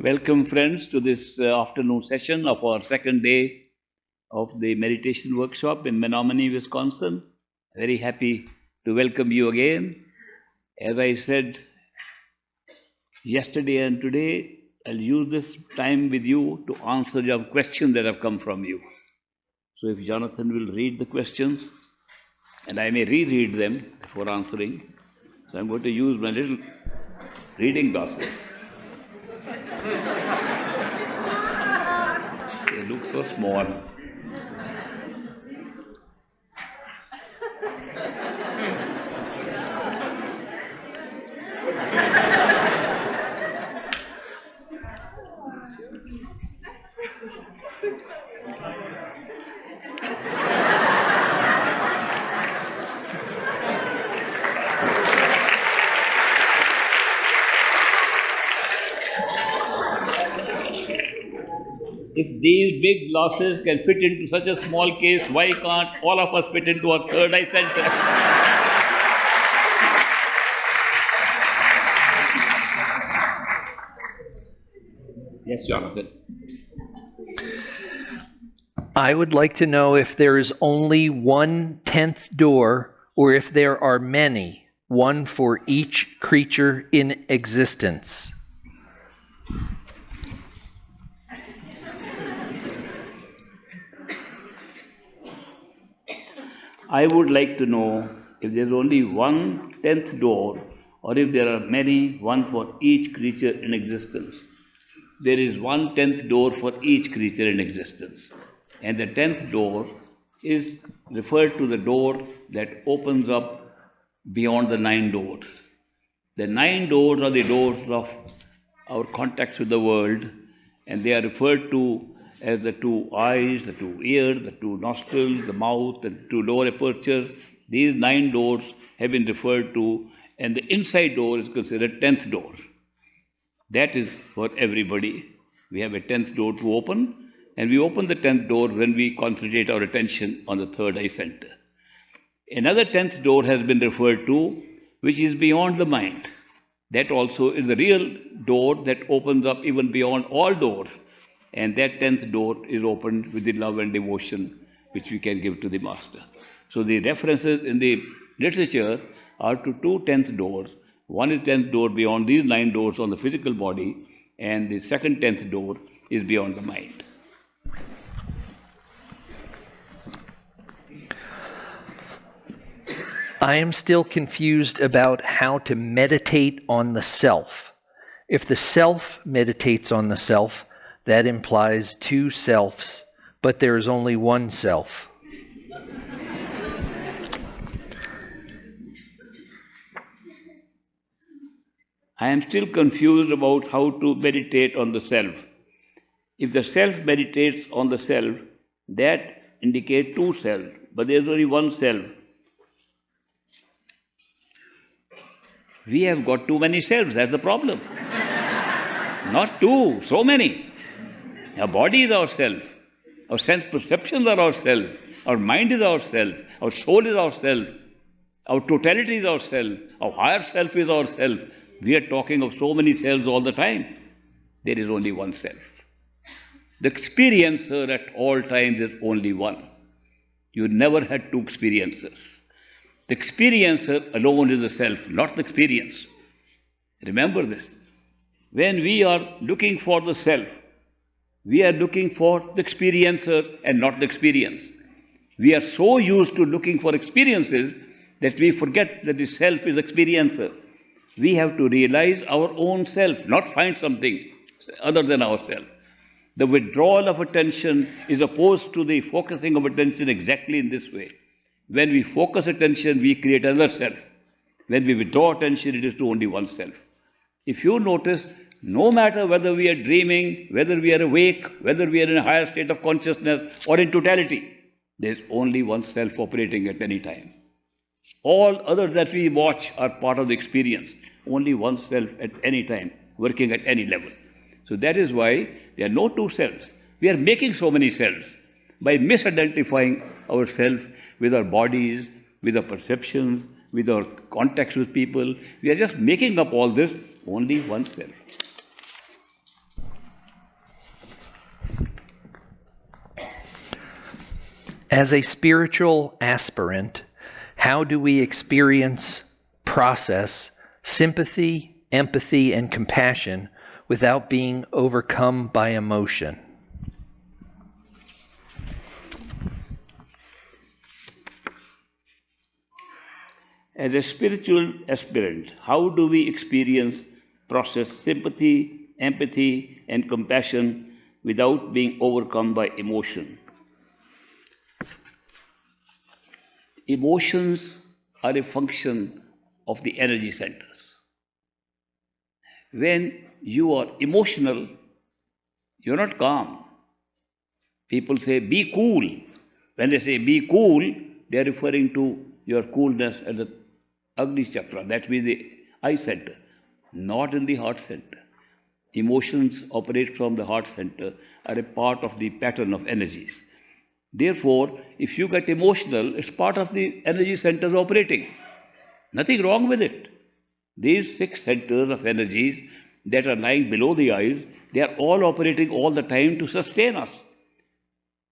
Welcome, friends, to this afternoon session of our second day of the meditation workshop in Menominee, Wisconsin. Very happy to welcome you again. As I said yesterday and today, I'll use this time with you to answer your questions that have come from you. So if Jonathan will read the questions, and I may reread them before answering. So I'm going to use my little reading glasses. They look so small. If these big glasses can fit into such a small case, why can't all of us fit into our third eye center? Yes, Jonathan. I would like to know if there is only one 10th door, or if there are many, one for each creature in existence. I would like to know if there is only one 10th door, or if there are many, one for each creature in existence. There is one 10th door for each creature in existence. And the 10th door is referred to the door that opens up beyond the 9 doors. The 9 doors are the doors of our contacts with the world, and they are referred to as the 2 eyes, the 2 ears, the 2 nostrils, the mouth, the 2 lower apertures. These 9 doors have been referred to, and the inside door is considered 10th door. That is for everybody. We have a 10th door to open, and we open the 10th door when we concentrate our attention on the third eye center. Another 10th door has been referred to, which is beyond the mind. That also is the real door that opens up even beyond all doors. And that 10th door is opened with the love and devotion which we can give to the Master. So the references in the literature are to 2 10th doors. One is 10th door beyond these 9 doors on the physical body, and the second 10th door is beyond the mind. I am still confused about how to meditate on the self. If the self meditates on the self, that implies 2 selves, but there is only one self. I am still confused about how to meditate on the self. If the self meditates on the self, that indicates 2 selves, but there is only one self. We have got too many selves, that's the problem. Not 2, so many. Our body is our self. Our sense perceptions are our self. Our mind is our self. Our soul is our self. Our totality is our self. Our higher self is our self. We are talking of so many selves all the time. There is only one self. The experiencer at all times is only one. You never had 2 experiencers. The experiencer alone is the self, not the experience. Remember this. When we are looking for the self, we are looking for the experiencer and not the experience. We are so used to looking for experiences that we forget that the self is experiencer. We have to realize our own self, not find something other than ourselves. The withdrawal of attention is opposed to the focusing of attention exactly in this way. When we focus attention, we create another self. When we withdraw attention, it is to only one self. If you notice, no matter whether we are dreaming, whether we are awake, whether we are in a higher state of consciousness or in totality, there is only one self operating at any time. All others that we watch are part of the experience. Only one self at any time, working at any level. So that is why there are no 2 selves. We are making so many selves by misidentifying ourselves with our bodies, with our perceptions, with our contacts with people. We are just making up all this, only one self. As a spiritual aspirant, how do we experience, process sympathy, empathy, and compassion without being overcome by emotion? As a spiritual aspirant, how do we experience, process sympathy, empathy, and compassion without being overcome by emotion? Emotions are a function of the energy centers. When you are emotional, you're not calm. People say, be cool. When they say, be cool, they are referring to your coolness at the Agni Chakra, that means the eye center, not in the heart center. Emotions operate from the heart center, are a part of the pattern of energies. Therefore, if you get emotional, it's part of the energy centers operating. Nothing wrong with it. These 6 centers of energies that are lying below the eyes, they are all operating all the time to sustain us.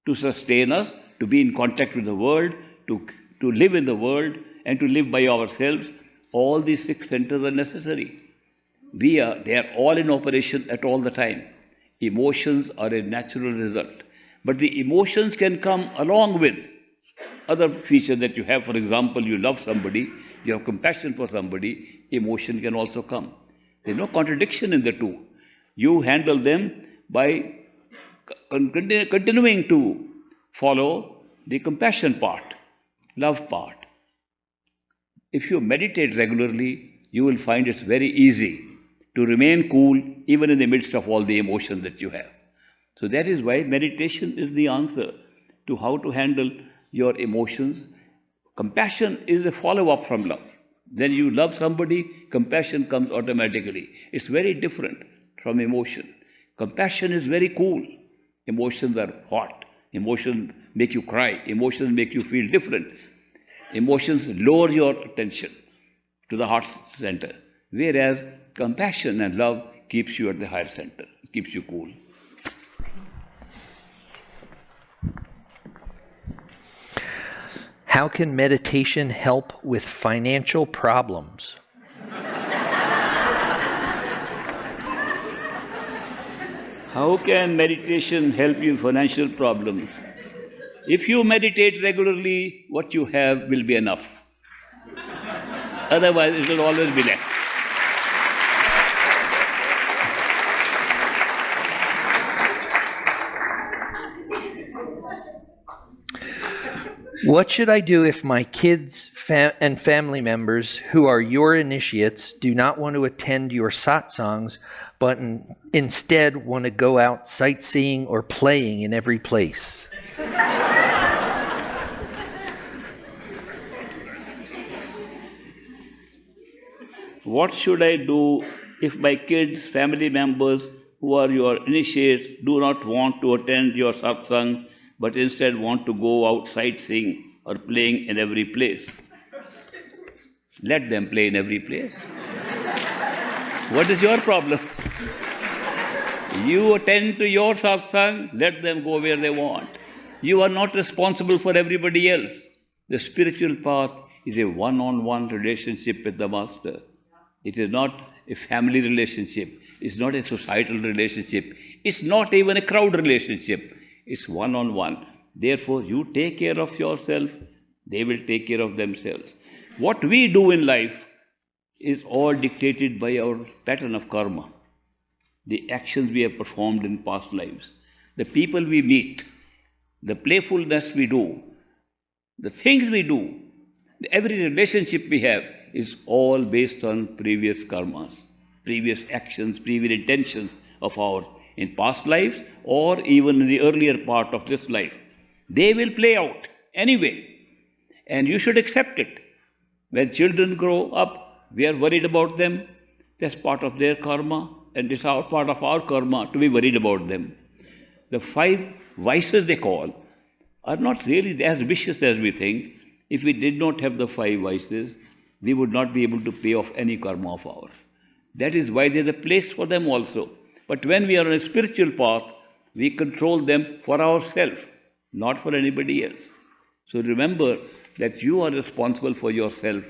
To sustain us, to be in contact with the world, to live in the world, and to live by ourselves. All these 6 centers are necessary. They are all in operation at all the time. Emotions are a natural result. But the emotions can come along with other features that you have. For example, you love somebody, you have compassion for somebody, emotion can also come. There's no contradiction in the two. You handle them by continuing to follow the compassion part, love part. If you meditate regularly, you will find it's very easy to remain cool even in the midst of all the emotions that you have. So that is why meditation is the answer to how to handle your emotions. Compassion is a follow-up from love. When you love somebody, compassion comes automatically. It's very different from emotion. Compassion is very cool. Emotions are hot. Emotions make you cry. Emotions make you feel different. Emotions lower your attention to the heart center, whereas compassion and love keeps you at the higher center, keeps you cool. How can meditation help with financial problems? How can meditation help you in financial problems? If you meditate regularly, what you have will be enough. Otherwise, it will always be less. What should I do if my kids and family members who are your initiates do not want to attend your satsangs, but instead want to go out sightseeing or playing in every place? What should I do if my kids, family members who are your initiates do not want to attend your satsang, but instead want to go out sightseeing or playing in every place? Let them play in every place. What is your problem? You attend to your satsang, let them go where they want. You are not responsible for everybody else. The spiritual path is a one-on-one relationship with the Master. It is not a family relationship. It's not a societal relationship. It's not even a crowd relationship. It's one-on-one. Therefore, you take care of yourself, they will take care of themselves. What we do in life is all dictated by our pattern of karma, the actions we have performed in past lives, the people we meet, the playfulness we do, the things we do, every relationship we have is all based on previous karmas, previous actions, previous intentions of ours in past lives or even in the earlier part of this life. They will play out anyway, and you should accept it. When children grow up, we are worried about them. That's part of their karma, and it's part of our karma to be worried about them. The 5 vices they call are not really as vicious as we think. If we did not have the 5 vices, we would not be able to pay off any karma of ours. That is why there's a place for them also. But when we are on a spiritual path, we control them for ourselves, not for anybody else. So remember that you are responsible for yourself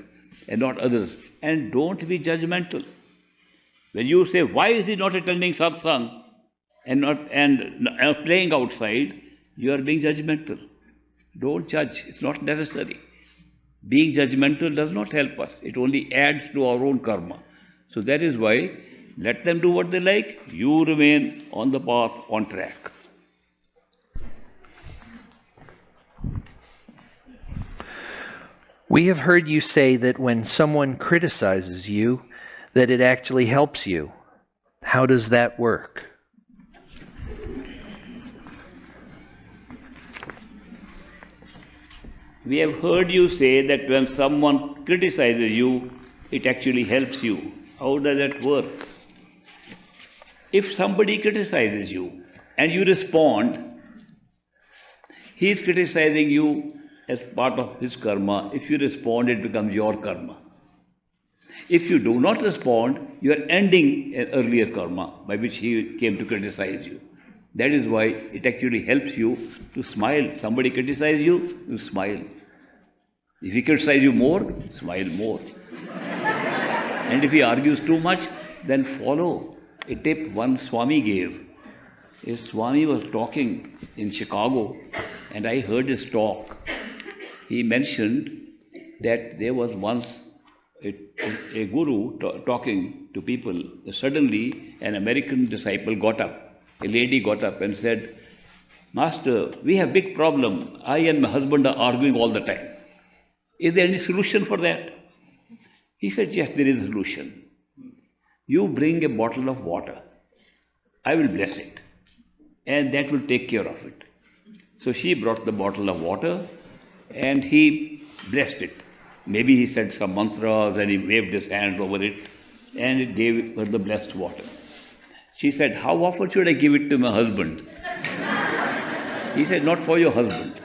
and not others. And don't be judgmental. When you say, why is he not attending satsang and playing outside, you are being judgmental. Don't judge. It's not necessary. Being judgmental does not help us. It only adds to our own karma. So that is why let them do what they like. You remain on the path, on track. We have heard you say that when someone criticizes you, that it actually helps you. How does that work? We have heard you say that when someone criticizes you, it actually helps you. How does that work? If somebody criticizes you and you respond, he is criticizing you as part of his karma. If you respond, it becomes your karma. If you do not respond, you are ending an earlier karma by which he came to criticize you. That is why it actually helps you to smile. Somebody criticizes you, you smile. If he criticizes you more, smile more. And if he argues too much, then follow. A tip one Swami gave. A Swami was talking in Chicago, and I heard his talk. He mentioned that there was once a guru talking to people. Suddenly, an American disciple got up. A lady got up and said, Master, we have big problem. I and my husband are arguing all the time. Is there any solution for that? He said, yes, there is a solution. You bring a bottle of water. I will bless it. And that will take care of it. So she brought the bottle of water and he blessed it. Maybe he said some mantras and he waved his hands over it and it gave her the blessed water. She said, how often should I give it to my husband? He said, not for your husband.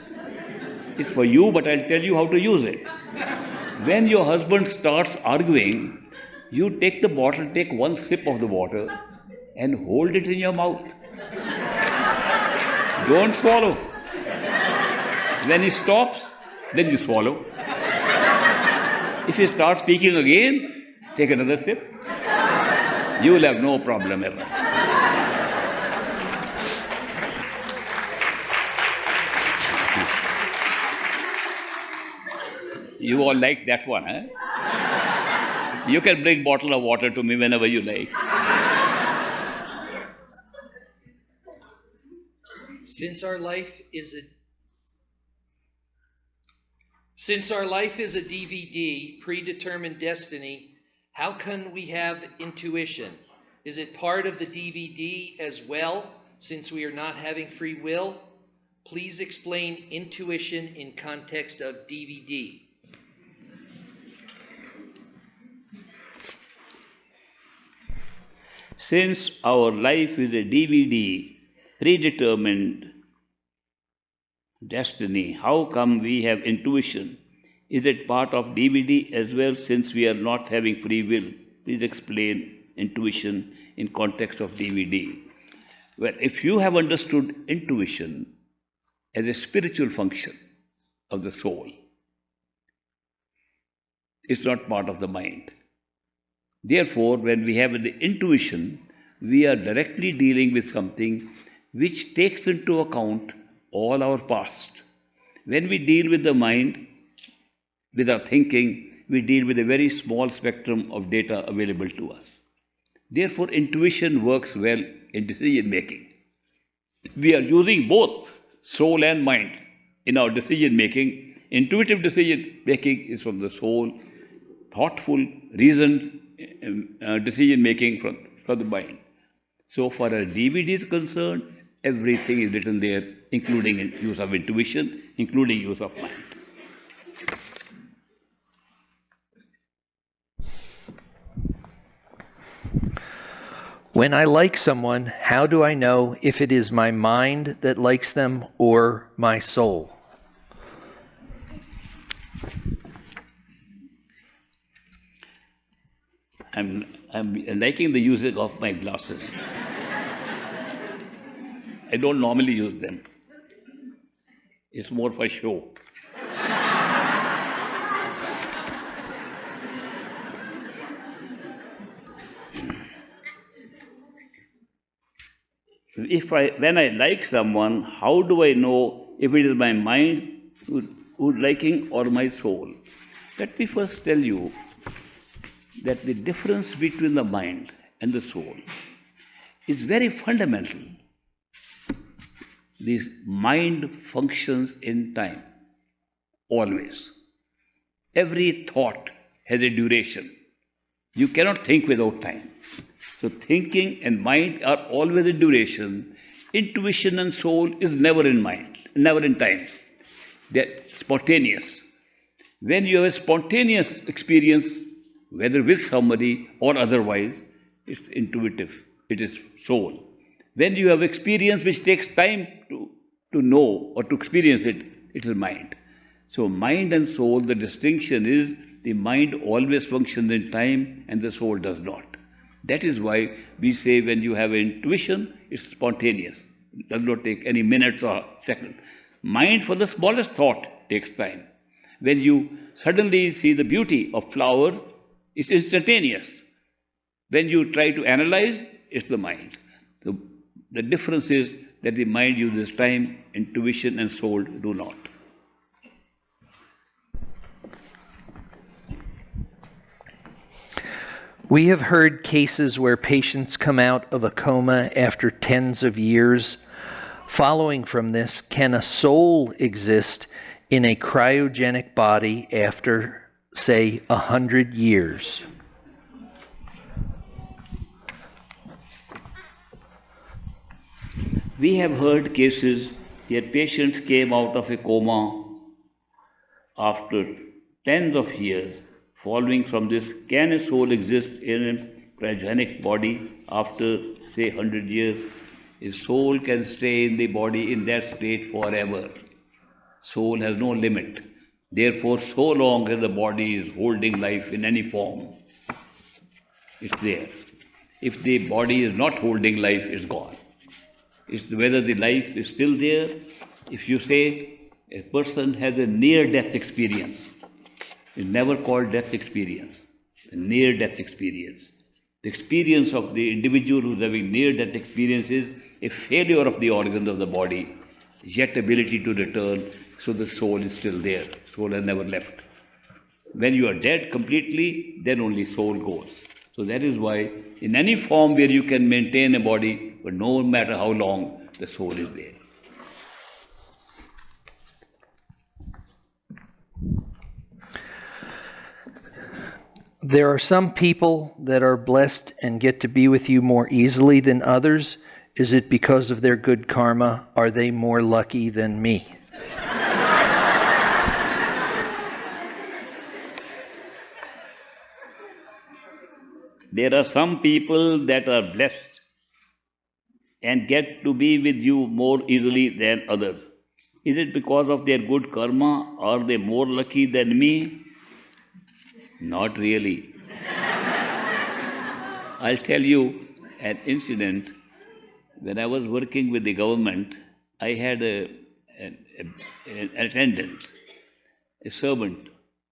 It's for you, but I'll tell you how to use it. When your husband starts arguing, you take the bottle, take one sip of the water and hold it in your mouth. Don't swallow. When he stops, then you swallow. If he starts speaking again, take another sip. You will have no problem ever. You all like that one, huh? You can bring bottle of water to me whenever you like. Since our life is a DVD, predetermined destiny, how can we have intuition? Is it part of the DVD as well, since we are not having free will? Please explain intuition in context of DVD. Since our life is a DVD, predetermined destiny, how come we have intuition? Is it part of DVD as well, since we are not having free will? Please explain intuition in context of DVD. Well, if you have understood intuition as a spiritual function of the soul, it's not part of the mind. Therefore, when we have the intuition, we are directly dealing with something which takes into account all our past. When we deal with the mind, with our thinking, we deal with a very small spectrum of data available to us. Therefore, intuition works well in decision making. We are using both soul and mind in our decision making. Intuitive decision making is from the soul, thoughtful, reasoned decision making from the mind. So far as DVD is concerned, everything is written there, including use of intuition, including use of mind. When I like someone, how do I know if it is my mind that likes them or my soul? I'm liking the usage of my glasses. I don't normally use them. It's more for show. When I like someone, how do I know if it is my mind who's liking or my soul? Let me first tell you that the difference between the mind and the soul is very fundamental. This mind functions in time, always. Every thought has a duration. You cannot think without time. So thinking and mind are always in duration. Intuition and soul is never in mind, never in time. They're spontaneous. When you have a spontaneous experience, whether with somebody or otherwise, it's intuitive, it is soul. When you have experience which takes time to know or to experience it, it is mind. So mind and soul, the distinction is the mind always functions in time and the soul does not. That is why we say when you have intuition, it's spontaneous. It does not take any minutes or seconds. Mind for the smallest thought takes time. When you suddenly see the beauty of flowers, it's instantaneous. When you try to analyze, it's the mind. So the difference is that the mind uses time, intuition and soul do not. We have heard cases where patients come out of a coma after tens of years. Following from this, can a soul exist in a cryogenic body after, say, 100 years? We have heard cases where patients came out of a coma after tens of years. Following from this, can a soul exist in a cryogenic body after, say, 100 years? A soul can stay in the body in that state forever. Soul has no limit. Therefore, so long as the body is holding life in any form, it's there. If the body is not holding life, it's gone. It's whether the life is still there. If you say a person has a near-death experience, it's never called death experience, a near-death experience. The experience of the individual who's having near-death experience is a failure of the organs of the body, yet ability to return, so the soul is still there. Soul has never left. When you are dead completely, then only soul goes. So that is why in any form where you can maintain a body, but no matter how long, the soul is there. There are some people that are blessed and get to be with you more easily than others. Is it because of their good karma? Are they more lucky than me? There are some people that are blessed and get to be with you more easily than others. Is it because of their good karma? Are they more lucky than me? Not really. I'll tell you an incident. When I was working with the government, I had an attendant, a servant,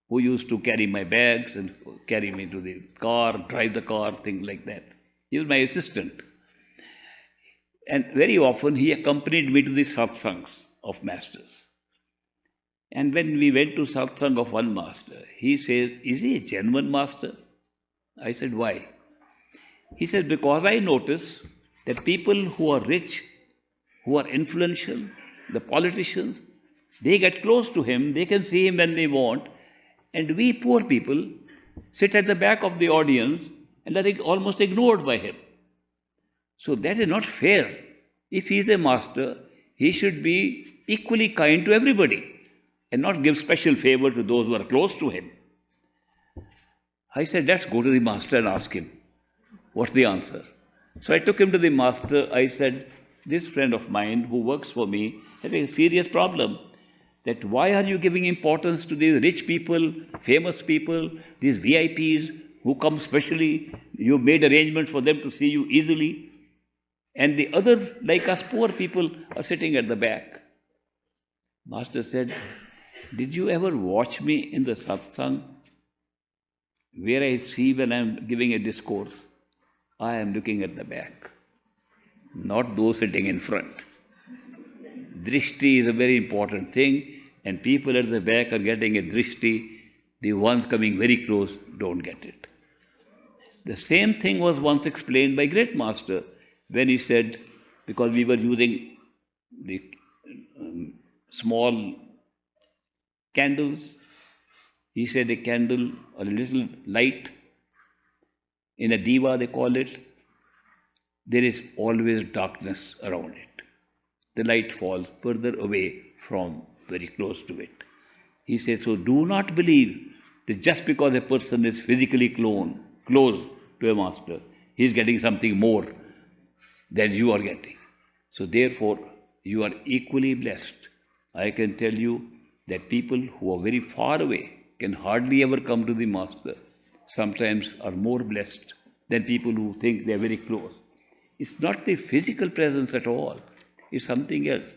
who used to carry my bags and carry me to the car, drive the car, things like that. He was my assistant. And very often he accompanied me to the satsangs of masters. And when we went to satsang of one master, he says, "Is he a genuine master?" I said, "Why?" He said, "Because I notice that people who are rich, who are influential, the politicians, they get close to him, they can see him when they want, and we poor people sit at the back of the audience and are almost ignored by him. So that is not fair. If he is a master, he should be equally kind to everybody and not give special favor to those who are close to him." I said, "Let's go to the master and ask him. What's the answer?" So I took him to the master. I said, "This friend of mine who works for me has a serious problem. That why are you giving importance to these rich people, famous people, these VIPs who come specially? You made arrangements for them to see you easily. And the others, like us poor people, are sitting at the back." Master said, "Did you ever watch me in the satsang where I see when I am giving a discourse? I am looking at the back. not those sitting in front. Drishti is a very important thing, and people at the back are getting a drishti. The ones coming very close don't get it. The same thing was once explained by Great Master when he said, because we were using the small candles, he said a candle or a little light, in a diva they call it, there is always darkness around it. The light falls further away from very close to it. He says, so do not believe that just because a person is physically close to a master, he is getting something more than you are getting. So therefore, you are equally blessed. I can tell you that people who are very far away can hardly ever come to the master, sometimes are more blessed than people who think they are very close. It's not the physical presence at all. It's something else.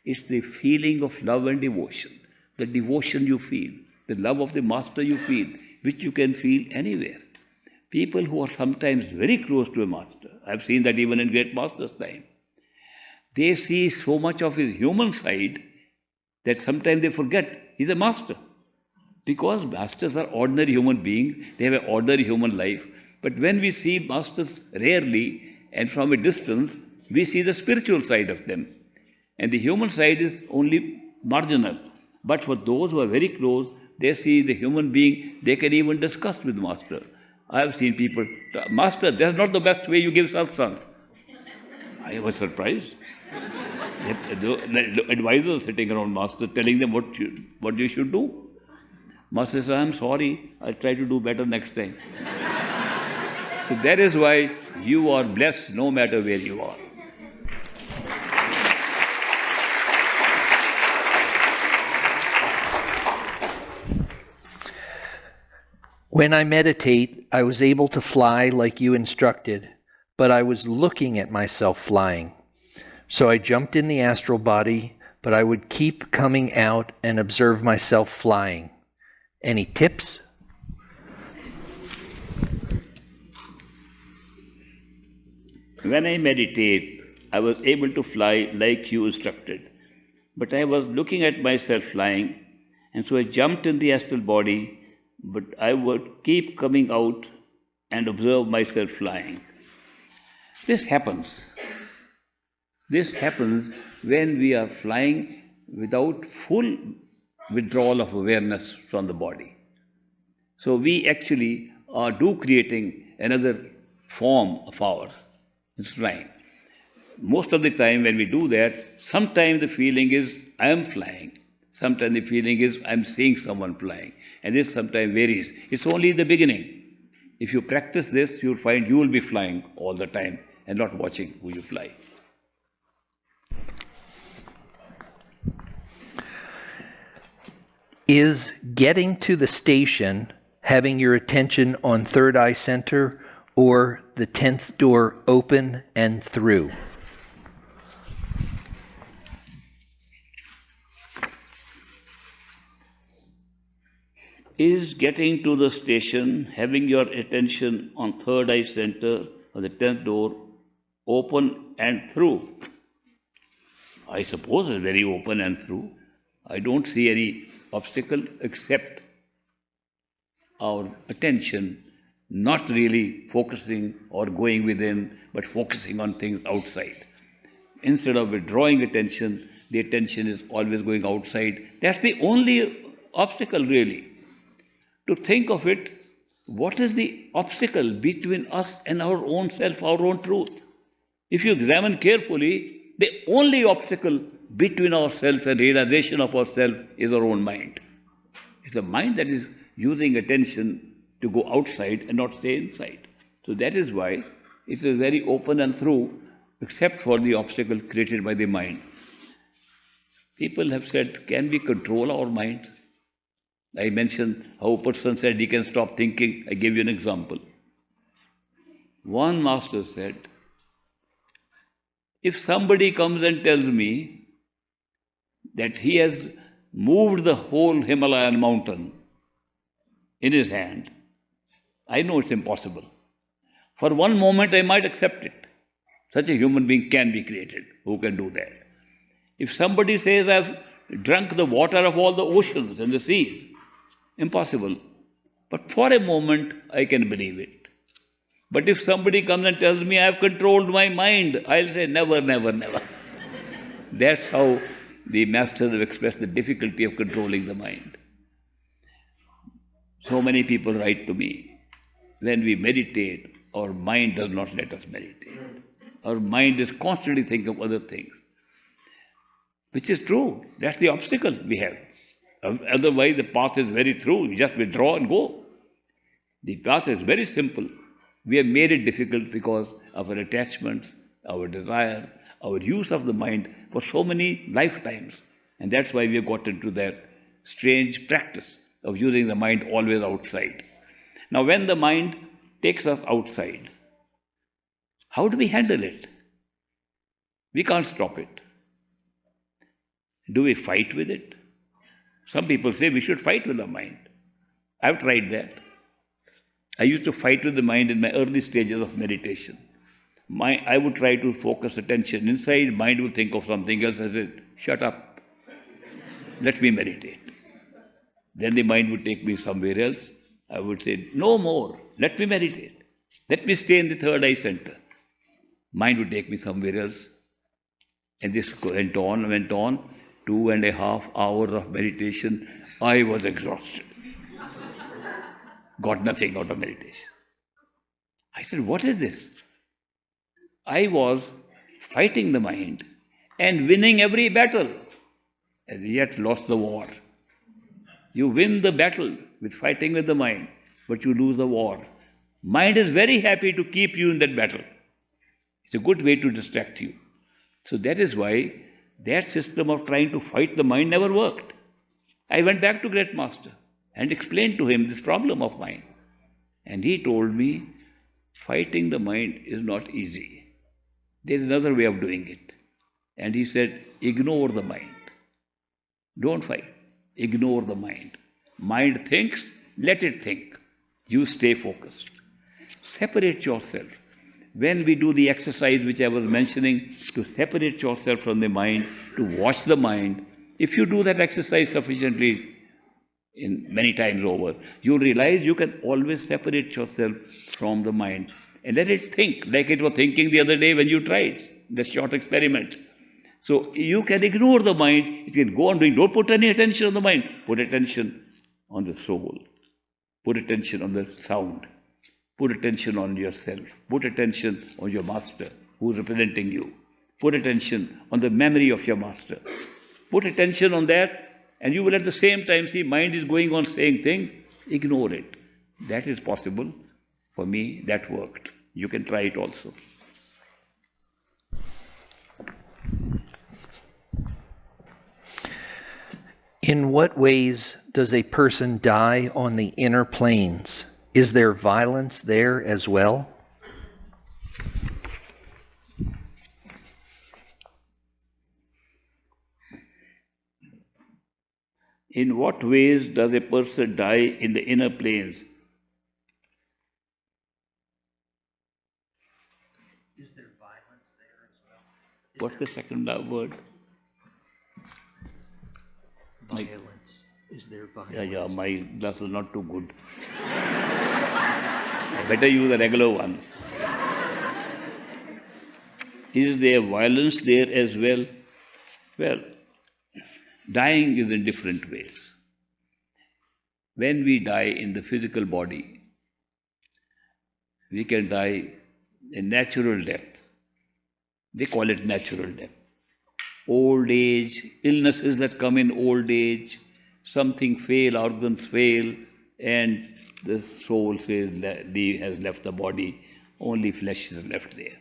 It's the feeling of love and devotion. The devotion you feel, the love of the master you feel, which you can feel anywhere. People who are sometimes very close to a master, I've seen that even in Great Master's time, they see so much of his human side that sometimes they forget he's a master. Because masters are ordinary human beings, they have an ordinary human life. But when we see masters rarely and from a distance, we see the spiritual side of them. And the human side is only marginal. But for those who are very close, they see the human being, they can even discuss with master. I have seen people, master, that's not the best way you give satsang. I was surprised. The advisors sitting around master telling them what you should do. Master says, I'm sorry, I'll try to do better next time. So that is why you are blessed no matter where you are. When I meditate, I was able to fly like you instructed, but I was looking at myself flying. So I jumped in the astral body, but I would keep coming out and observe myself flying. Any tips? When I meditate, I was able to fly like you instructed, but I was looking at myself flying, and so I jumped in the astral body, but I would keep coming out and observe myself flying. This happens. This happens when we are flying without full withdrawal of awareness from the body. So we actually are creating another form of ours. It's flying. Most of the time when we do that, sometimes the feeling is, I am flying. Sometimes the feeling is, I am seeing someone flying. And this sometimes varies. It's only the beginning. If you practice this, you'll find you will be flying all the time and not watching who you fly. Is getting to the station having your attention on third eye center or the 10th door open and through? Is getting to the station, having your attention on third eye center or the 10th door open and through? I suppose it's very open and through. I don't see any obstacle except our attention not really focusing or going within, but focusing on things outside. Instead of withdrawing attention, the attention is always going outside. That's the only obstacle really. To think of it, what is the obstacle between us and our own self, our own truth? If you examine carefully, the only obstacle between ourself and realization of ourself is our own mind. It's the mind that is using attention to go outside and not stay inside. So that is why it is very open and through, except for the obstacle created by the mind. People have said, can we control our mind? I mentioned how a person said he can stop thinking. I give you an example. One master said, if somebody comes and tells me that he has moved the whole Himalayan mountain in his hand, I know it's impossible. For one moment I might accept it. Such a human being can be created. Who can do that? If somebody says, I've drunk the water of all the oceans and the seas, impossible. But for a moment, I can believe it. But if somebody comes and tells me, I've controlled my mind, I'll say, never, never, never. That's how the masters have expressed the difficulty of controlling the mind. So many people write to me, when we meditate, our mind does not let us meditate. Our mind is constantly thinking of other things. Which is true. That's the obstacle we have. Otherwise, the path is very true. You just withdraw and go. The path is very simple. We have made it difficult because of our attachments, our desire, our use of the mind for so many lifetimes. And that's why we have got into that strange practice of using the mind always outside. Now, when the mind takes us outside, how do we handle it? We can't stop it. Do we fight with it? Some people say we should fight with the mind. I've tried that. I used to fight with the mind in my early stages of meditation. I would try to focus attention inside, mind would think of something else. I said, shut up. Let me meditate. Then the mind would take me somewhere else. I would say, no more. Let me meditate. Let me stay in the third eye center. Mind would take me somewhere else. And this went on. 2.5 hours of meditation. I was exhausted. Got nothing out of meditation. I said, what is this? I was fighting the mind and winning every battle, and yet lost the war. You win the battle with fighting with the mind, but you lose the war. Mind is very happy to keep you in that battle. It's a good way to distract you. So that is why that system of trying to fight the mind never worked. I went back to Great Master and explained to him this problem of mine. And he told me, fighting the mind is not easy. There is another way of doing it. And he said, ignore the mind. Don't fight. Ignore the mind. Mind thinks, let it think. You stay focused. Separate yourself. When we do the exercise which I was mentioning, to separate yourself from the mind, to watch the mind, if you do that exercise sufficiently, in many times over, you'll realize you can always separate yourself from the mind and let it think, like it was thinking the other day when you tried the short experiment. So you can ignore the mind, it can go on doing, don't put any attention on the mind, put attention on the soul, put attention on the sound, put attention on yourself, put attention on your master who is representing you, put attention on the memory of your master, put attention on that. And you will at the same time see mind is going on saying things, ignore it. That is possible. For me, that worked. You can try it also. In what ways does a person die on the inner planes? Is there violence there as well? In what ways does a person die in the inner planes? Is there violence there as well? What's the second word? Violence. Is there violence? Yeah, my glass is not too good. I better use the regular ones. Is there violence there as well? Well, dying is in different ways. When we die in the physical body, we can die a natural death. They call it natural death. Old age, illnesses that come in old age, something fail, organs fail, and the soul says that has left the body, only flesh is left there.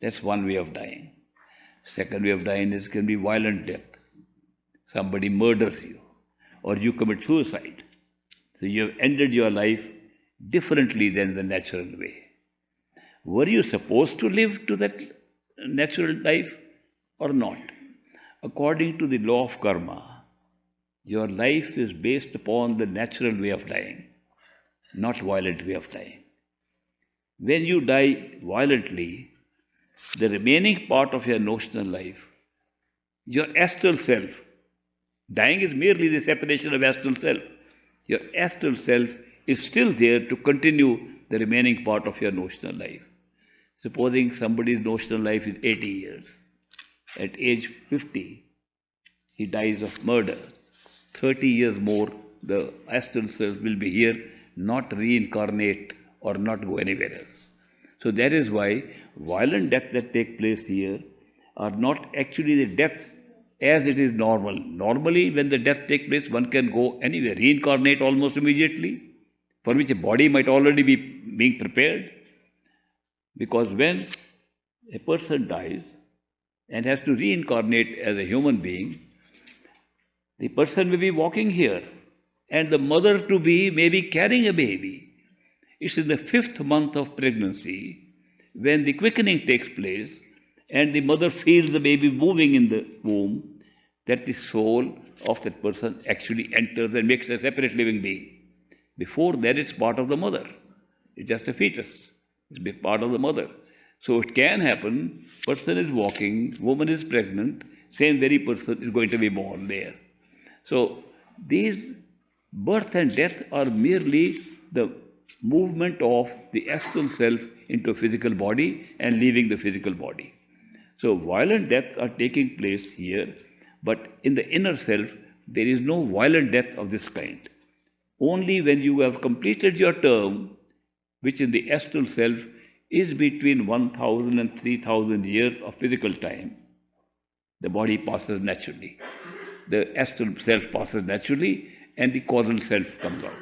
That's one way of dying. Second way of dying can be violent death. Somebody murders you, or you commit suicide. So you have ended your life differently than the natural way. Were you supposed to live to that natural life or not? According to the law of karma, your life is based upon the natural way of dying, not violent way of dying. When you die violently, the remaining part of your notional life, your astral self, dying is merely the separation of astral self. Your astral self is still there to continue the remaining part of your notional life. Supposing somebody's notional life is 80 years. At age 50, he dies of murder. 30 years more, the astral self will be here, not reincarnate or not go anywhere else. So that is why violent deaths that take place here are not actually the death as it is normal. Normally, when the death takes place, one can go anywhere, reincarnate almost immediately, for which a body might already be being prepared. Because when a person dies and has to reincarnate as a human being, the person may be walking here, and the mother-to-be may be carrying a baby. It's in the 5th month of pregnancy when the quickening takes place and the mother feels the baby moving in the womb, that the soul of that person actually enters and makes a separate living being. Before that, it's part of the mother. It's just a fetus. It's part of the mother. So it can happen, person is walking, woman is pregnant, same very person is going to be born there. So these birth and death are merely the movement of the astral self into a physical body and leaving the physical body. So violent deaths are taking place here, but in the inner self, there is no violent death of this kind. Only when you have completed your term, which in the astral self is between 1,000 and 3,000 years of physical time, the body passes naturally. The astral self passes naturally and the causal self comes out.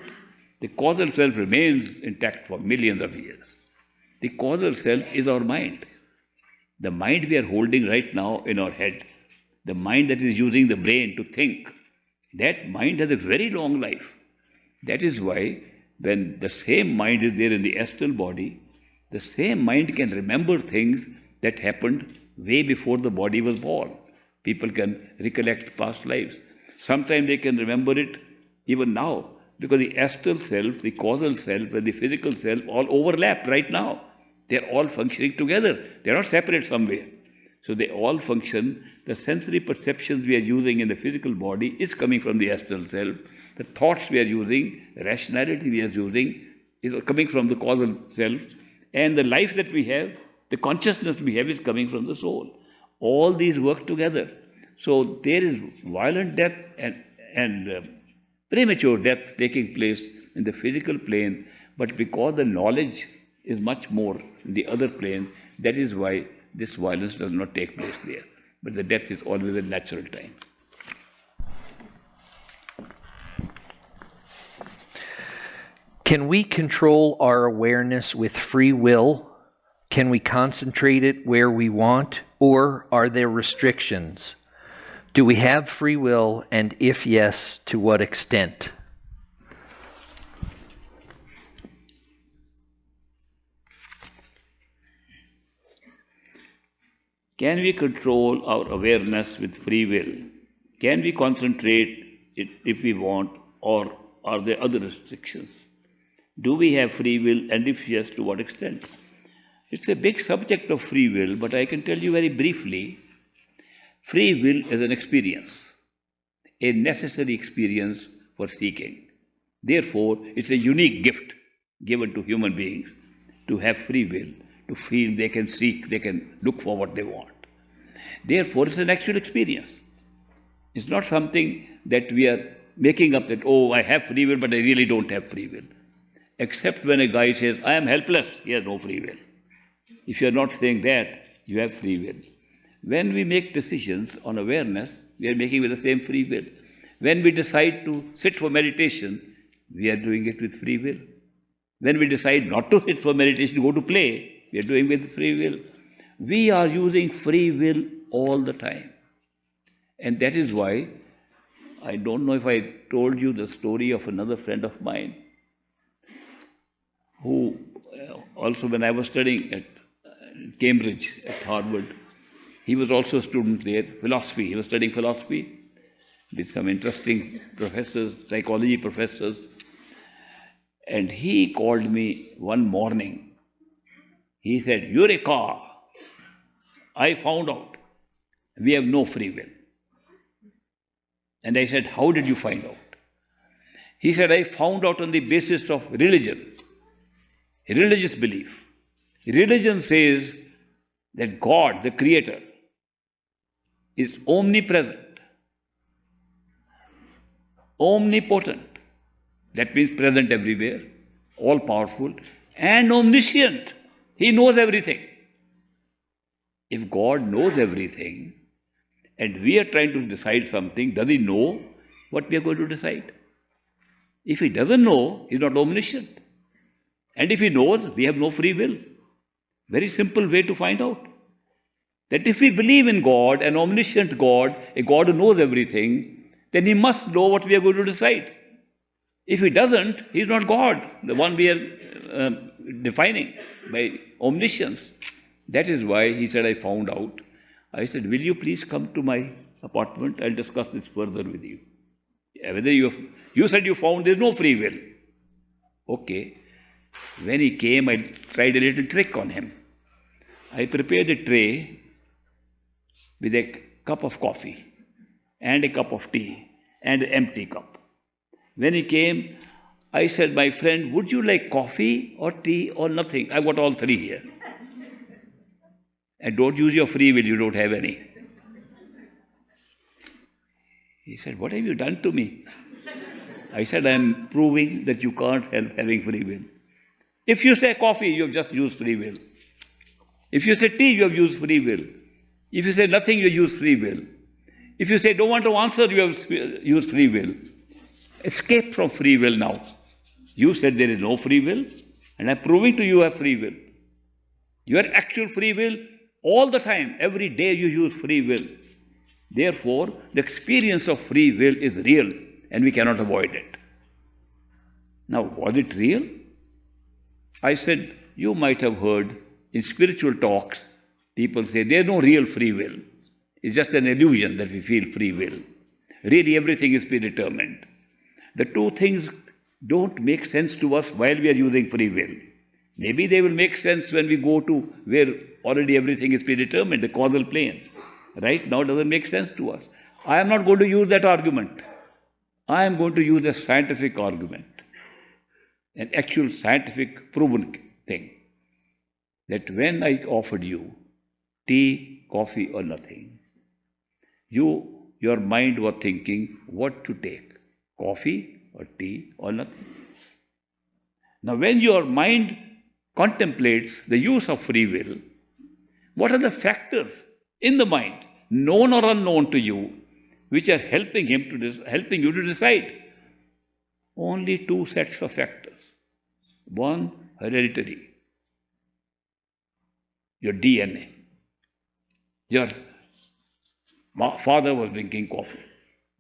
The causal self remains intact for millions of years. The causal self is our mind. The mind we are holding right now in our head, the mind that is using the brain to think, that mind has a very long life. That is why when the same mind is there in the astral body, the same mind can remember things that happened way before the body was born. People can recollect past lives. Sometimes they can remember it even now, because the astral self, the causal self, and the physical self all overlap right now. They're all functioning together. They're not separate somewhere. So they all function. The sensory perceptions we are using in the physical body is coming from the astral self. The thoughts we are using, the rationality we are using is coming from the causal self. And the life that we have, the consciousness we have is coming from the soul. All these work together. So there is violent death and premature death taking place in the physical plane, but because the knowledge is much more in the other plane, that is why this violence does not take place there. But the death is always a natural time. Can we control our awareness with free will? Can we concentrate it where we want, or are there restrictions? Do we have free will, and if yes, to what extent? Can we control our awareness with free will? Can we concentrate it if we want, or are there other restrictions? Do we have free will, and if yes, to what extent? It's a big subject of free will, but I can tell you very briefly. Free will is an experience, a necessary experience for seeking. Therefore, it's a unique gift given to human beings to have free will, to feel they can seek, they can look for what they want. Therefore, it's an actual experience. It's not something that we are making up that, oh, I have free will, but I really don't have free will. Except when a guy says, I am helpless, he has no free will. If you are not saying that, you have free will. When we make decisions on awareness, we are making with the same free will. When we decide to sit for meditation, we are doing it with free will. When we decide not to sit for meditation, go to play, we are doing it with free will. We are using free will all the time. And that is why, I don't know if I told you the story of another friend of mine, who also when I was studying at Cambridge, at Harvard, he was also a student there, philosophy. He was studying philosophy with some interesting professors, psychology professors. And he called me one morning. He said, Eureka! I found out we have no free will. And I said, how did you find out? He said, I found out on the basis of religion, religious belief. Religion says that God, the Creator, is omnipresent, omnipotent, that means present everywhere, all powerful, and omniscient. He knows everything. If God knows everything, and we are trying to decide something, does He know what we are going to decide? If He doesn't know, He is not omniscient. And if He knows, we have no free will. Very simple way to find out. That if we believe in God, an omniscient God, a God who knows everything, then He must know what we are going to decide. If He doesn't, He is not God, the one we are defining by omniscience. That is why He said, I found out. I said, will you please come to my apartment? I'll discuss this further with you. Whether you said you found there is no free will. Okay. When he came, I tried a little trick on him. I prepared a tray with a cup of coffee and a cup of tea and an empty cup. When he came, I said, my friend, would you like coffee or tea or nothing? I've got all three here. And don't use your free will, you don't have any. He said, what have you done to me? I said, I'm proving that you can't help having free will. If you say coffee, you have just used free will. If you say tea, you have used free will. If you say nothing, you have used free will. If you say don't want to answer, you have used free will. Escape from free will now. You said there is no free will, and I'm proving to you have free will. Your actual free will, all the time, every day you use free will. Therefore, the experience of free will is real, and we cannot avoid it. Now, was it real? I said, you might have heard in spiritual talks, people say there is no real free will. It's just an illusion that we feel free will. Really, everything is predetermined. The two things don't make sense to us while we are using free will. Maybe they will make sense when we go to where already everything is predetermined, the causal plane. Right now, it doesn't make sense to us. I am not going to use that argument. I am going to use a scientific argument, an actual scientific proven thing, that when I offered you tea, coffee or nothing, your mind was thinking what to take, coffee or tea or nothing. Now when your mind contemplates the use of free will, what are the factors in the mind, known or unknown to you, which are helping you to decide? Only two sets of factors. One, hereditary. Your DNA. Your father was drinking coffee.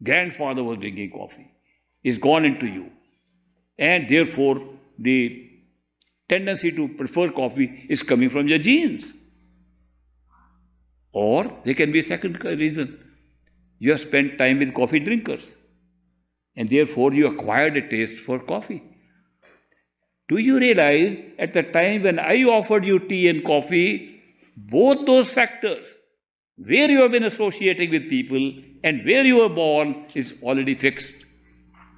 Grandfather was drinking coffee. It's gone into you. And therefore, the tendency to prefer coffee is coming from your genes. Or there can be a second reason. You have spent time with coffee drinkers, and therefore you acquired a taste for coffee. Do you realize at the time when I offered you tea and coffee, both those factors, where you have been associating with people and where you were born, is already fixed.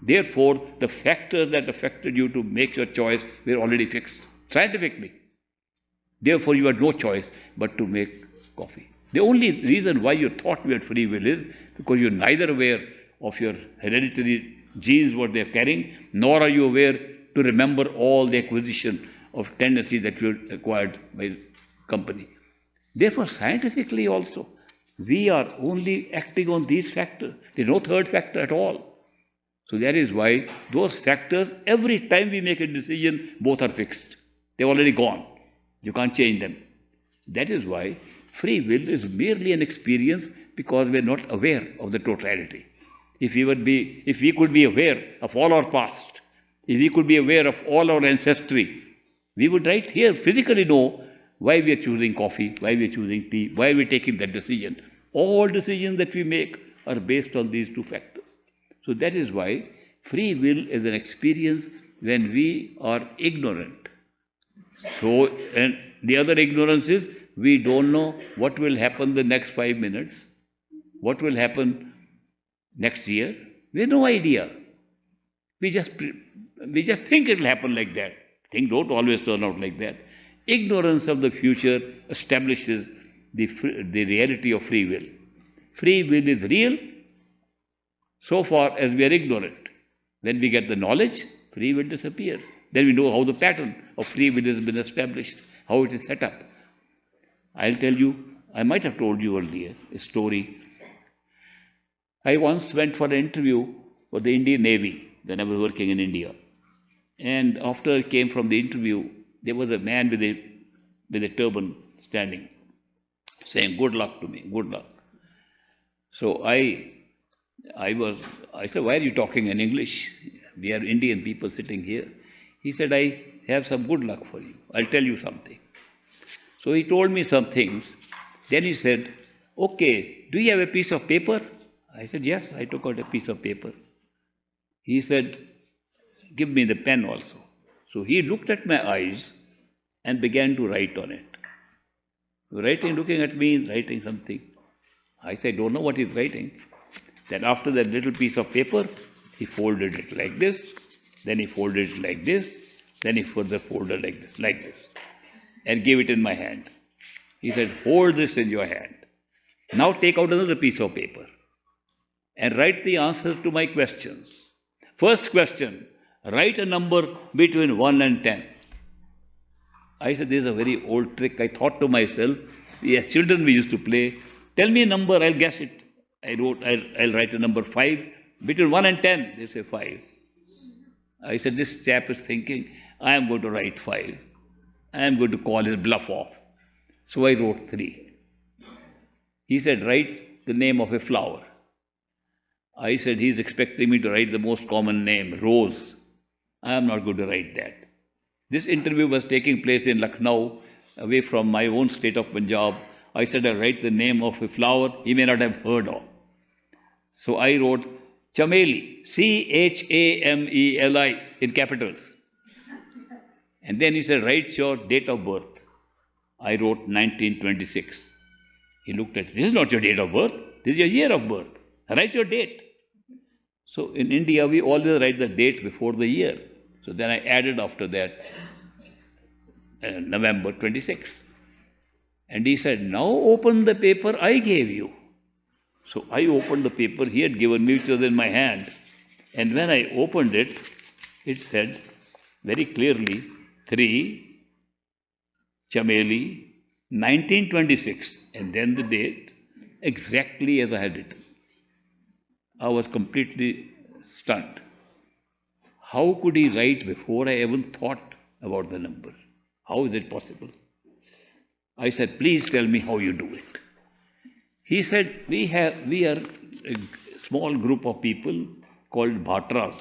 Therefore, the factors that affected you to make your choice were already fixed, scientifically. Therefore, you had no choice but to make coffee. The only reason why you thought you had free will is because you're neither aware of your hereditary genes, what they're carrying, nor are you aware to remember all the acquisition of tendencies that you acquired by company. Therefore, scientifically also, we are only acting on these factors. There's no third factor at all. So that is why those factors, every time we make a decision, both are fixed. They're already gone. You can't change them. That is why free will is merely an experience because we're not aware of the totality. If we could be aware of all our past, if we could be aware of all our ancestry, we would right here physically know why we are choosing coffee, why we are choosing tea, why we are taking that decision. All decisions that we make are based on these two factors. So that is why free will is an experience when we are ignorant. So, and the other ignorance is We don't know what will happen the next 5 minutes, what will happen next year. We have no idea. We just think it will happen like that. Things don't always turn out like that. Ignorance of the future establishes the reality of free will. Free will is real so far as we are ignorant. When we get the knowledge, free will disappears. Then we know how the pattern of free will has been established, how it is set up. I'll tell you, I might have told you earlier, a story. I once went for an interview for the Indian Navy when I was working in India. And after I came from the interview, there was a man with a turban standing, saying, "Good luck" to me, good luck. So I said, "Why are you talking in English? We are Indian people sitting here." He said, "I have some good luck for you. I'll tell you something." So he told me some things. Then he said, "Okay, do you have a piece of paper?" I said, "Yes." I took out a piece of paper. He said, "Give me the pen also." So he looked at my eyes and began to write on it. Writing, looking at me, writing something. I said, "I don't know what he's writing." Then after that little piece of paper, he folded it like this, then he folded it like this, then he further folded like this, and gave it in my hand. He said, "Hold this in your hand. Now take out another piece of paper and write the answers to my questions. First question, write a number between 1 and 10. I said, "This is a very old trick." I thought to myself, as children we used to play, "Tell me a number, I'll guess it." I'll write a number 5. Between 1 and 10, they say 5. I said, "This chap is thinking, I am going to write 5. I am going to call his bluff off." So I wrote 3. He said, "Write the name of a flower." I said, "He's expecting me to write the most common name, Rose. I am not going to write that." This interview was taking place in Lucknow, away from my own state of Punjab. I said, "I'll write the name of a flower he may not have heard of." So I wrote Chameli, Chameli in capitals. And then he said, "Write your date of birth." I wrote 1926. He looked at it. "This is not your date of birth. This is your year of birth. Write your date." So in India, we always write the dates before the year. So then I added after that November 26. And he said, "Now open the paper I gave you." So I opened the paper he had given me, which was in my hand. And when I opened it, it said very clearly, 3 Chameli 1926. And then the date, exactly as I had written. I was completely stunned. How could he write before I even thought about the numbers? How is it possible? I said, "Please tell me how you do it." He said, we are a small group of people called Bhatras.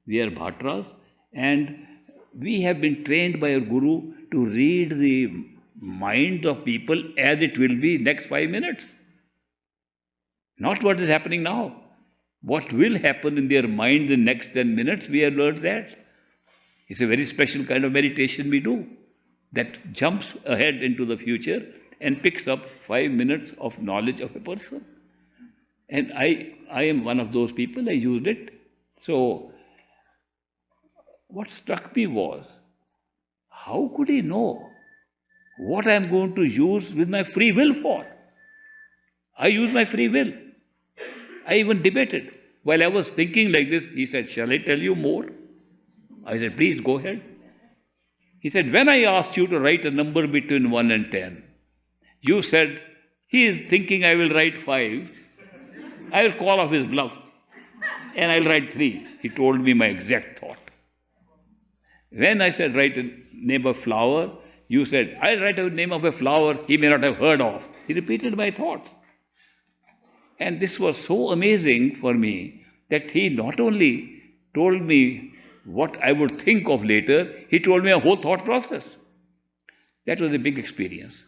We are Bhatras, and we have been trained by our Guru to read the mind of people as it will be next 5 minutes. Not what is happening now. What will happen in their mind in the next 10 minutes, we have learned that. It's a very special kind of meditation we do that jumps ahead into the future and picks up 5 minutes of knowledge of a person. And I am one of those people, I used it. So, what struck me was, how could he know what I am going to use with my free will for? I use my free will. I even debated. While I was thinking like this, he said, "Shall I tell you more?" I said, "Please go ahead." He said, "When I asked you to write a number between 1 and 10, you said, he is thinking I will write 5. I will call off his bluff and I'll write 3. He told me my exact thought. When I said, "Write a name of flower," you said, "I'll write a name of a flower he may not have heard of." He repeated my thoughts. And this was so amazing for me that he not only told me what I would think of later, he told me a whole thought process. That was a big experience.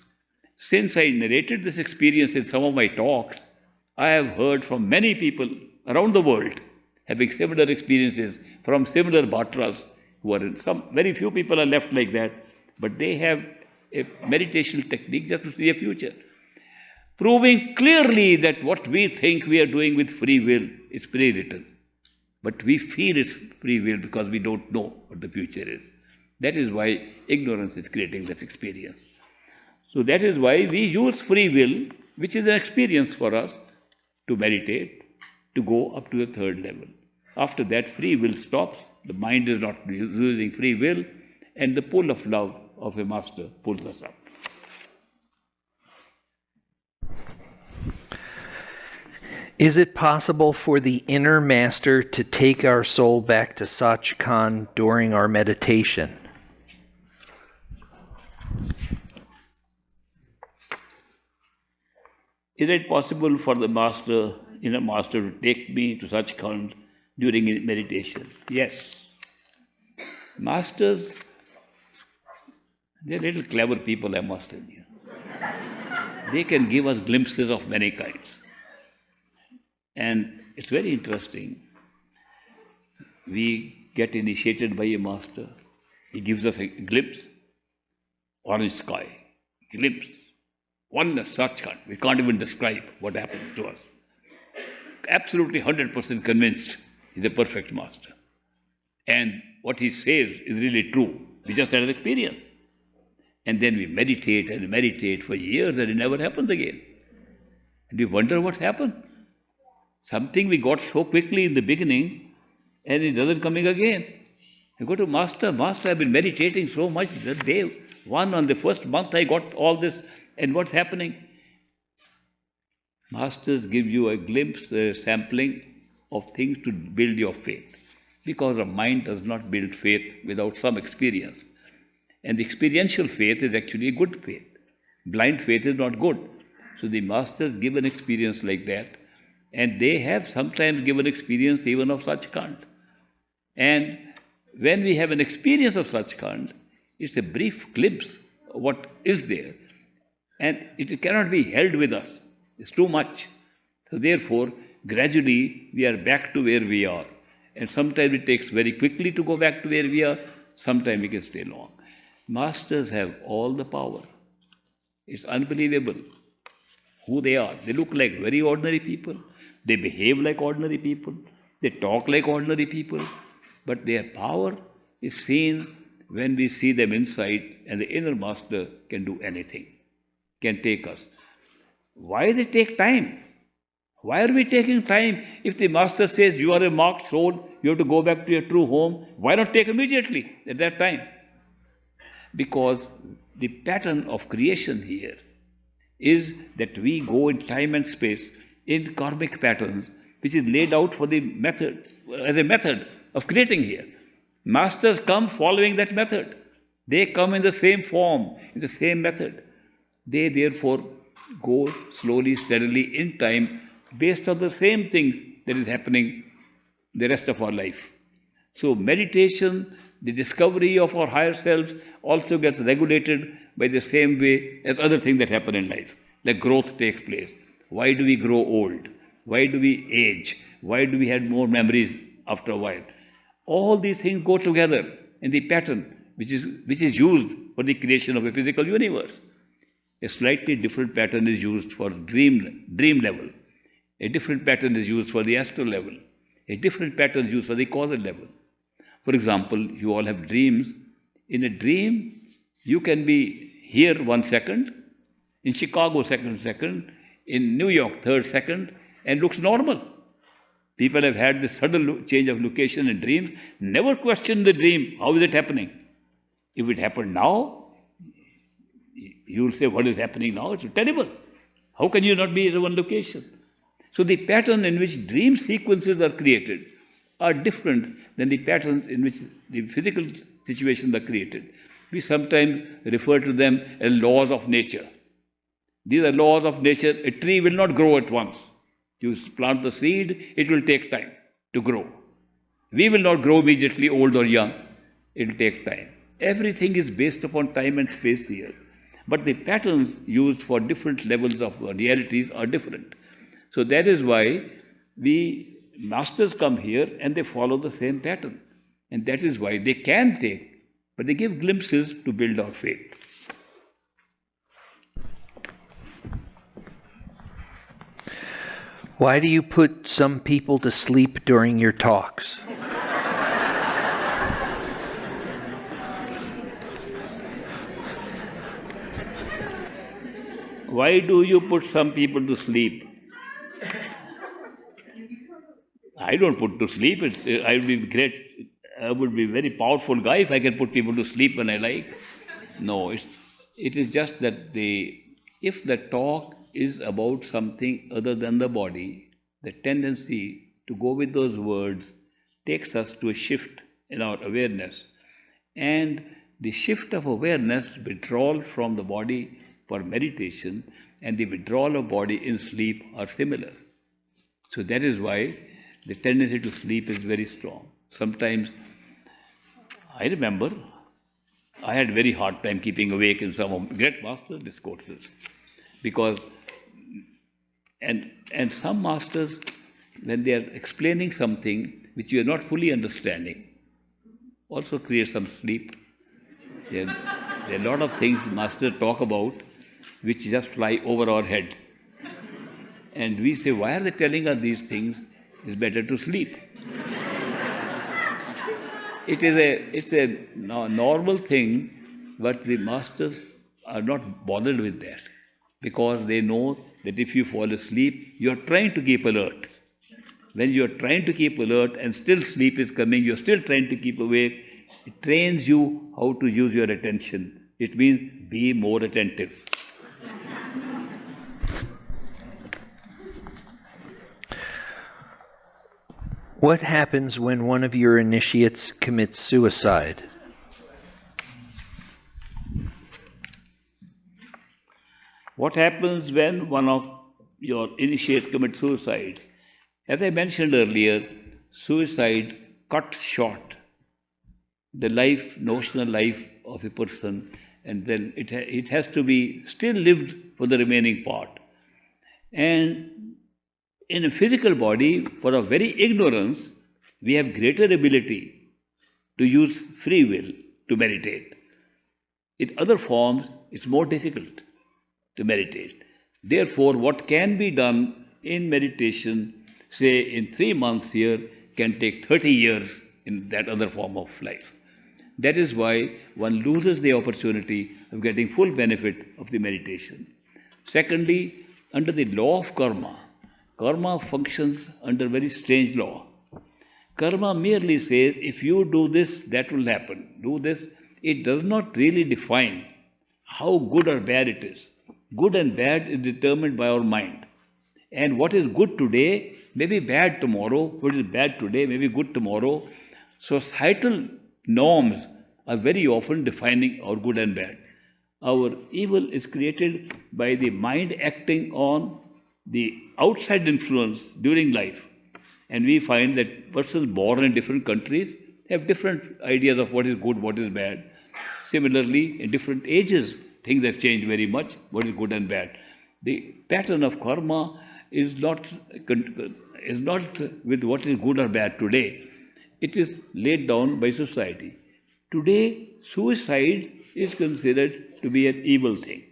Since I narrated this experience in some of my talks, I have heard from many people around the world having similar experiences from similar Bhatras who are in some, very few people are left like that, but they have a meditation technique just to see a future. Proving clearly that what we think we are doing with free will is pre-written. But we feel it's free will because we don't know what the future is. That is why ignorance is creating this experience. So that is why we use free will, which is an experience for us, to meditate, to go up to the third level. After that, free will stops, the mind is not using free will, and the pull of love of a master pulls us up. Is it possible for the inner master to take our soul back to Sachkhand during our meditation? Is it possible for the master, inner master, to take me to Sachkhand during meditation? Yes. Masters, they're little clever people, I must tell you. They can give us glimpses of many kinds. And it's very interesting. We get initiated by a master. He gives us a glimpse, orange sky, glimpse, oneness, Sachkhand. We can't even describe what happens to us. Absolutely 100% convinced he's a perfect master. And what he says is really true. We just had an experience. And then we meditate and meditate for years and it never happens again. And we wonder what's happened. Something we got so quickly in the beginning and it doesn't coming again. You go to Master, I've been meditating so much. The day one, on the first month I got all this, and what's happening? Masters give you a glimpse, a sampling of things to build your faith. Because a mind does not build faith without some experience. And the experiential faith is actually a good faith. Blind faith is not good. So the masters give an experience like that. And they have sometimes given experience even of Sachkhand. And when we have an experience of Sachkhand, it's a brief glimpse of what is there. And it cannot be held with us. It's too much. So therefore, gradually we are back to where we are. And sometimes it takes very quickly to go back to where we are. Sometimes we can stay long. Masters have all the power. It's unbelievable who they are. They look like very ordinary people. They behave like ordinary people. They talk like ordinary people. But their power is seen when we see them inside, and the inner master can do anything, can take us. Why they take time? Why are we taking time? If the master says you are a marked soul, you have to go back to your true home, why not take immediately at that time? Because the pattern of creation here is that we go in time and space in karmic patterns, which is laid out for the method, as a method of creating here. Masters come following that method. They come in the same form, in the same method. They therefore go slowly, steadily in time, based on the same things that is happening the rest of our life. So meditation, the discovery of our higher selves, also gets regulated by the same way as other things that happen in life. Like growth takes place. Why do we grow old? Why do we age? Why do we have more memories after a while? All these things go together in the pattern which is used for the creation of a physical universe. A slightly different pattern is used for dream level. A different pattern is used for the astral level. A different pattern is used for the causal level. For example, you all have dreams. In a dream, you can be here 1 second, in Chicago second, in New York third second, and looks normal. People have had this sudden change of location in dreams, never question the dream, how is it happening? If it happened now, you will say, what is happening now? It's terrible. How can you not be in one location? So the pattern in which dream sequences are created are different than the patterns in which the physical situations are created. We sometimes refer to them as laws of nature. These are laws of nature. A tree will not grow at once. You plant the seed, it will take time to grow. We will not grow immediately, old or young. It will take time. Everything is based upon time and space here. But the patterns used for different levels of realities are different. So that is why masters come here and they follow the same pattern. And that is why they can take, but they give glimpses to build our faith. Why do you put some people to sleep during your talks? Why do you put some people to sleep? I don't put to sleep. I would be great. I would be a very powerful guy if I can put people to sleep when I like. No, it is just that if the talk is about something other than the body, the tendency to go with those words takes us to a shift in our awareness. And the shift of awareness, withdrawal from the body for meditation, and the withdrawal of body in sleep are similar. So that is why the tendency to sleep is very strong. Sometimes, I remember, I had very hard time keeping awake in some of great masters' discourses. Because, and some masters, when they are explaining something which you are not fully understanding, also create some sleep. There are a lot of things masters talk about which just fly over our head. And we say, why are they telling us these things? It's better to sleep. It's a normal thing, but the masters are not bothered with that, because they know that if you fall asleep, you are trying to keep alert. When you are trying to keep alert and still sleep is coming, you are still trying to keep awake, it trains you how to use your attention. It means be more attentive. What happens when one of your initiates commits suicide? What happens when one of your initiates commits suicide? As I mentioned earlier, suicide cuts short the notional life of a person, and then it has to be still lived for the remaining part. And in a physical body, for our very ignorance, we have greater ability to use free will to meditate. In other forms, it's more difficult to meditate. Therefore, what can be done in meditation, say in 3 months here, can take 30 years in that other form of life. That is why one loses the opportunity of getting full benefit of the meditation. Secondly, under the law of karma, karma functions under very strange law. Karma merely says, if you do this, that will happen. Do this. It does not really define how good or bad it is. Good and bad is determined by our mind. And what is good today may be bad tomorrow. What is bad today may be good tomorrow. Societal norms are very often defining our good and bad. Our evil is created by the mind acting on the outside influence during life. And we find that persons born in different countries have different ideas of what is good, what is bad. Similarly, in different ages, things have changed very much, what is good and bad. The pattern of karma is not with what is good or bad today. It is laid down by society. Today, suicide is considered to be an evil thing.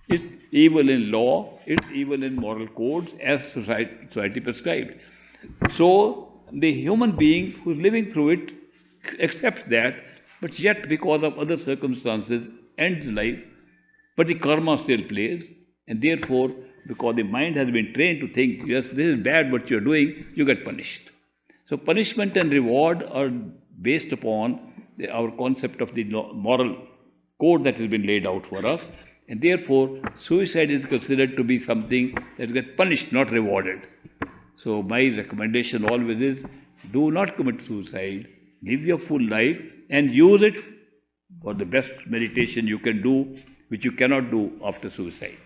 It's evil in law, it's evil in moral codes as society prescribed. So, the human being who is living through it accepts that, but yet because of other circumstances ends life, but the karma still plays, and therefore, because the mind has been trained to think, yes, this is bad what you're doing, you get punished. So punishment and reward are based upon our concept of the moral code that has been laid out for us, and therefore suicide is considered to be something that gets punished, not rewarded. So my recommendation always is, do not commit suicide, live your full life and use it for the best meditation you can do, which you cannot do after suicide.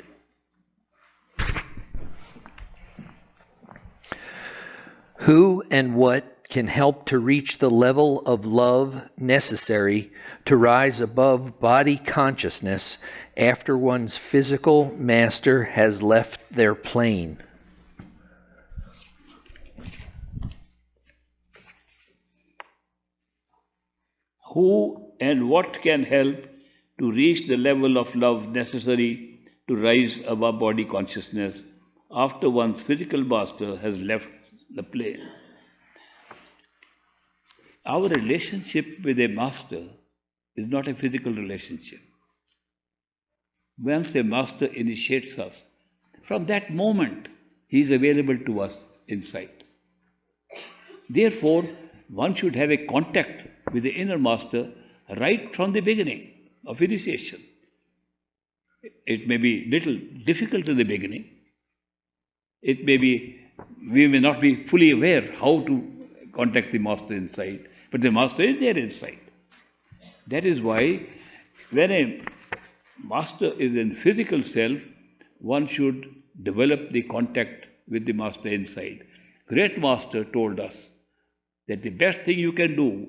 Who and what can help to reach the level of love necessary to rise above body consciousness after one's physical master has left their plane? Who and what can help to reach the level of love necessary to rise above body consciousness after one's physical master has left the plane. Our relationship with a master is not a physical relationship. Once a master initiates us, from that moment he is available to us in sight. Therefore, one should have a contact with the inner master right from the beginning of initiation. It may be little difficult in the beginning. It may be, we may not be fully aware how to contact the master inside, but the master is there inside. That is why when a master is in physical self, one should develop the contact with the master inside. Great master told us that the best thing you can do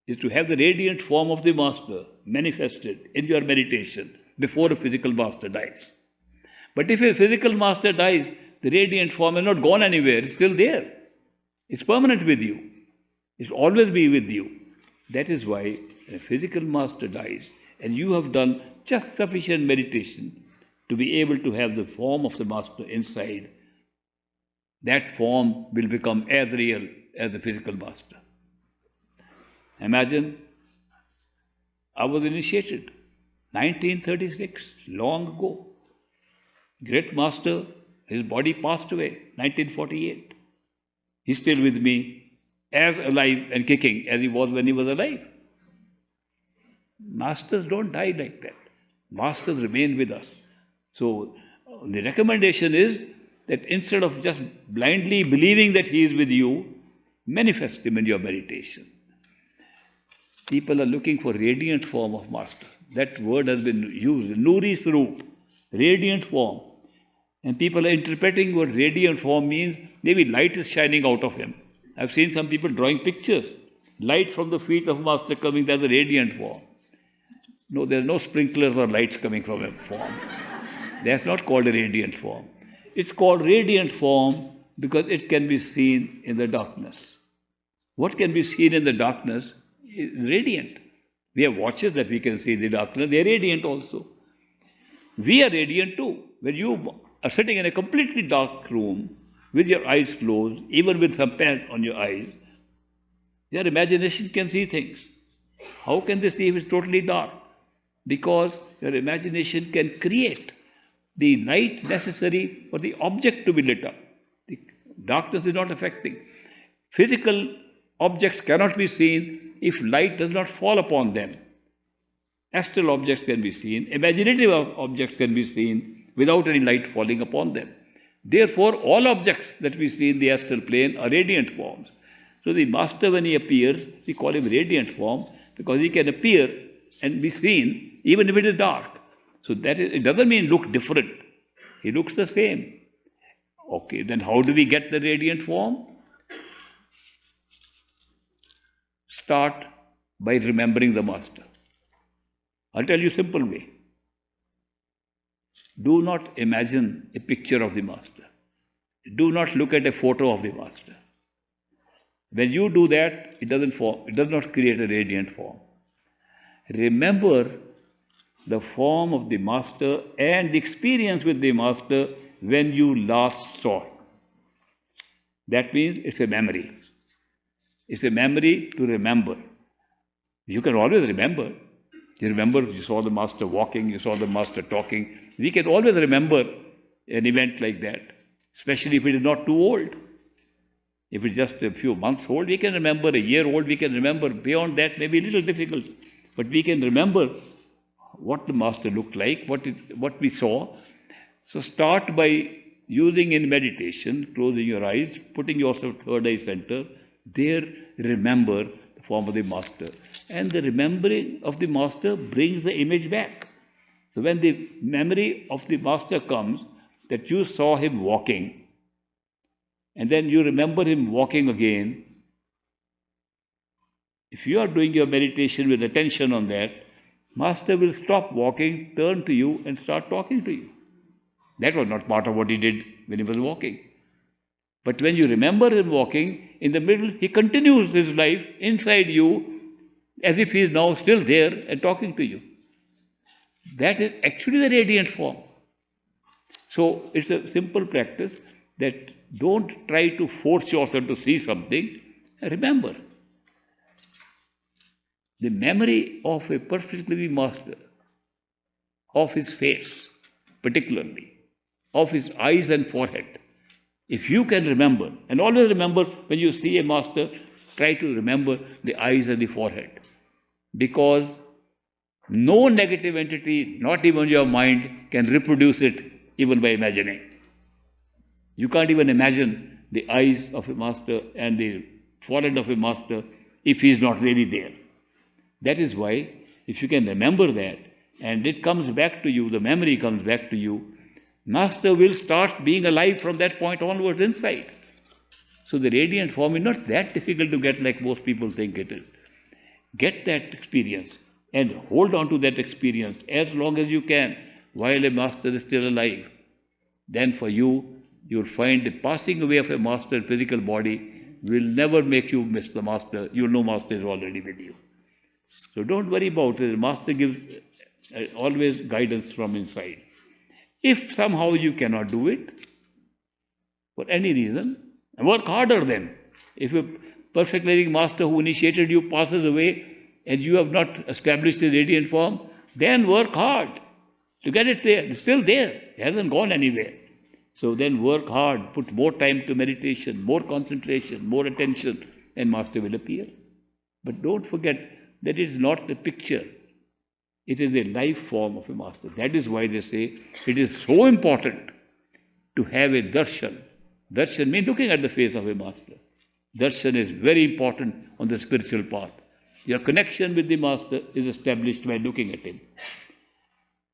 is to have the radiant form of the master manifested in your meditation before a physical master dies. But if a physical master dies, the radiant form has not gone anywhere, it's still there. It's permanent with you. It'll always be with you. That is why a physical master dies and you have done just sufficient meditation to be able to have the form of the master inside, that form will become as real as the physical master. Imagine, I was initiated 1936, long ago. Great master, his body passed away 1948. He's still with me, as alive and kicking as he was when he was alive. Masters don't die like that. Masters remain with us. So the recommendation is that instead of just blindly believing that he is with you, manifest him in your meditation. People are looking for radiant form of master. That word has been used, Nuri Swarup, radiant form. And people are interpreting what radiant form means. Maybe light is shining out of him. I've seen some people drawing pictures. Light from the feet of master coming, that's a radiant form. No, there are no sprinklers or lights coming from a form. That's not called a radiant form. It's called radiant form because it can be seen in the darkness. What can be seen in the darkness is radiant. We have watches that we can see in the darkness, they are radiant also. We are radiant too. When you are sitting in a completely dark room with your eyes closed, even with some pen on your eyes, your imagination can see things. How can they see if it's totally dark? Because your imagination can create the light necessary for the object to be lit up. The darkness is not affecting. Physical objects cannot be seen if light does not fall upon them. Astral objects can be seen, imaginative objects can be seen without any light falling upon them. Therefore, all objects that we see in the astral plane are radiant forms. So the master, when he appears, we call him radiant form because he can appear and be seen even if it is dark. So that is, it doesn't mean look different. He looks the same. Okay, then how do we get the radiant form? Start by remembering the master. I'll tell you a simple way. Do not imagine a picture of the master. Do not look at a photo of the master. When you do that, it does not create a radiant form. Remember the form of the master and the experience with the master when you last saw. That means it's a memory. It's a memory to remember. You can always remember. You remember you saw the master walking, you saw the master talking. We can always remember an event like that, especially if it is not too old. If it's just a few months old, we can remember. A year old, we can remember. Beyond that, may be a little difficult. But we can remember what the master looked like, what we saw. So start by using in meditation, closing your eyes, putting yourself third eye center. There, remember the form of the master. And the remembering of the master brings the image back. So when the memory of the master comes, that you saw him walking, and then you remember him walking again, if you are doing your meditation with attention on that, master will stop walking, turn to you and start talking to you. That was not part of what he did when he was walking. But when you remember him walking, in the middle, he continues his life inside you as if he is now still there and talking to you. That is actually the radiant form. So it's a simple practice. that don't try to force yourself to see something. Remember, the memory of a perfect living master, of his face particularly, of his eyes and forehead. If you can remember, and always remember when you see a master, try to remember the eyes and the forehead. Because no negative entity, not even your mind, can reproduce it even by imagining. You can't even imagine the eyes of a master and the forehead of a master if he is not really there. That is why, if you can remember that, and it comes back to you, the memory comes back to you, master will start being alive from that point onwards inside. So the radiant form is not that difficult to get like most people think it is. Get that experience and hold on to that experience as long as you can while a master is still alive. Then for you, you'll find the passing away of a master in physical body will never make you miss the master. You'll know master is already with you. So don't worry about it. The master gives always guidance from inside. If somehow you cannot do it, for any reason, work harder then. If a perfect living master who initiated you passes away and you have not established a radiant form, then work hard to get it there. It's still there. It hasn't gone anywhere. So then work hard, put more time to meditation, more concentration, more attention, and master will appear. But don't forget that it is not a picture. It is a life form of a master. That is why they say it is so important to have a darshan. Darshan means looking at the face of a master. Darshan is very important on the spiritual path. Your connection with the master is established by looking at him.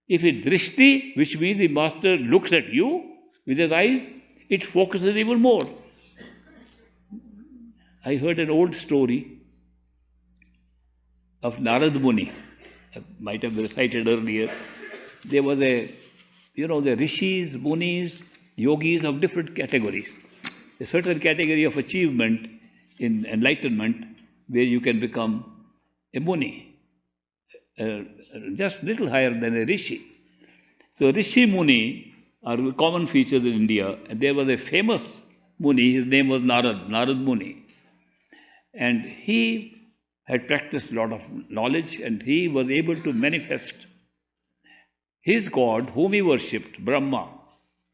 If it drishti, which means the master looks at you with his eyes, it focuses even more. I heard an old story of Narad Muni. I might have recited earlier. There was the rishis, munis, yogis of different categories. A certain category of achievement in enlightenment where you can become a muni, just little higher than a rishi. So rishi muni are common features in India, and there was a famous muni, his name was Narad Muni. And he had practiced a lot of knowledge, and he was able to manifest his God, whom he worshipped, Brahma,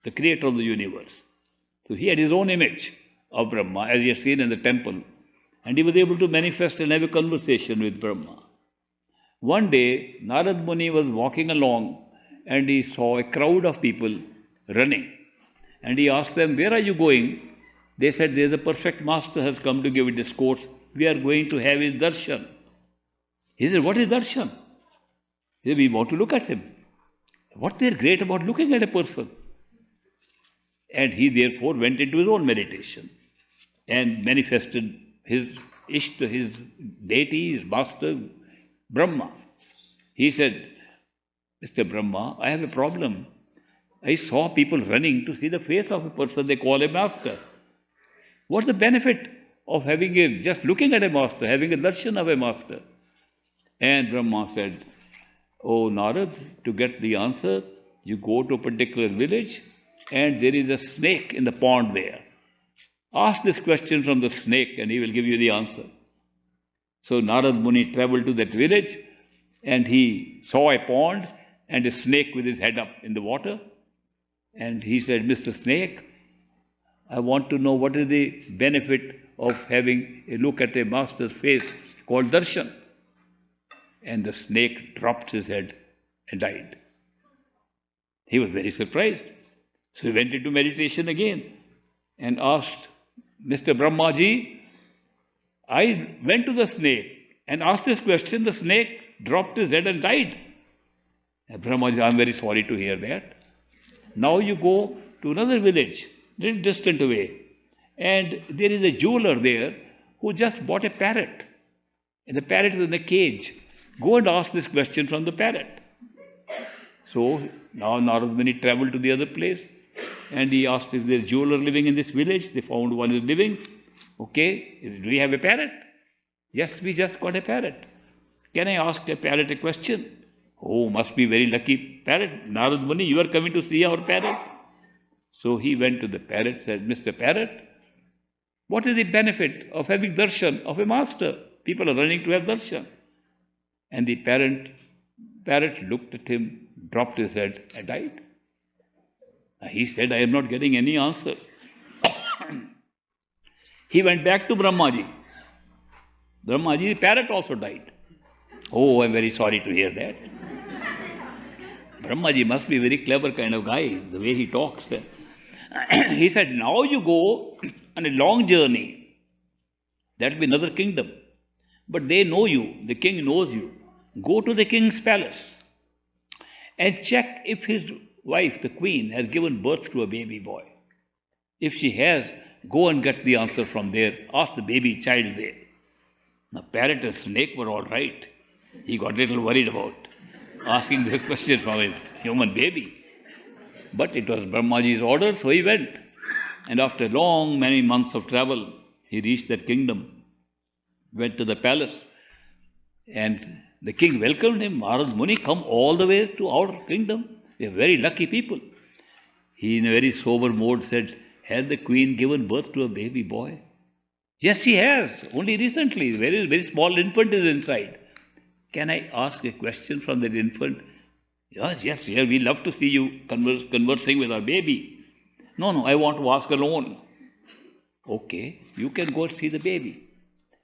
the creator of the universe. So he had his own image of Brahma, as he had seen in the temple, and he was able to manifest and have a conversation with Brahma. One day, Narad Muni was walking along, and he saw a crowd of people running. And he asked them, "Where are you going?" They said, "There is a perfect master has come to give a discourse. We are going to have his darshan." He said, "What is darshan?" He said, "We want to look at him." What is great about looking at a person? And he therefore went into his own meditation and manifested his Ishta, his deity, his master, Brahma. He said, "Mr. Brahma, I have a problem. I saw people running to see the face of a person they call a master. What's the benefit of just looking at a master, having a darshan of a master?" And Brahma said, "Oh Narad, to get the answer, you go to a particular village and there is a snake in the pond there. Ask this question from the snake and he will give you the answer." So Narad Muni traveled to that village and he saw a pond and a snake with his head up in the water. And he said, "Mr. Snake, I want to know what is the benefit of having a look at a master's face called darshan." And the snake dropped his head and died. He was very surprised. So he went into meditation again and asked, "Mr. Brahmaji, I went to the snake and asked this question. The snake dropped his head and died." And Brahmaji, "I'm very sorry to hear that. Now you go to another village, little distant away, and there is a jeweler there who just bought a parrot. And the parrot is in a cage. Go and ask this question from the parrot." So now Narad Muni traveled to the other place and he asked, "Is there a jeweler living in this village?" They found one is living. "Okay, do we have a parrot?" "Yes, we just got a parrot." "Can I ask a parrot a question?" "Oh, must be very lucky parrot. Narad Muni, you are coming to see our parrot." So he went to the parrot, said, Mr. Parrot, what is the benefit of having darshan of a master? People are running to have darshan. And the parrot looked at him, dropped his head, and died. He said, I am not getting any answer. He went back to Brahmaji. Brahmaji, the parrot also died. Oh, I'm very sorry to hear that. Brahmaji must be a very clever kind of guy, the way he talks. He said, now you go on a long journey. That will be another kingdom. But they know you, the king knows you. Go to the king's palace and check if his wife, the queen, has given birth to a baby boy. If she has, go and get the answer from there. Ask the baby child there. Now, parrot and snake were all right. He got a little worried about asking the question from a human baby. But it was Brahmaji's order, so he went. And after long, many months of travel, he reached that kingdom, went to the palace, and the king welcomed him. Maharaj Muni, come all the way to our kingdom. We are very lucky people. He, in a very sober mode, said, has the queen given birth to a baby boy? Yes, she has. Only recently. Very, very small infant is inside. Can I ask a question from that infant? Yes, we love to see you conversing with our baby. No, I want to ask alone. Okay, you can go and see the baby.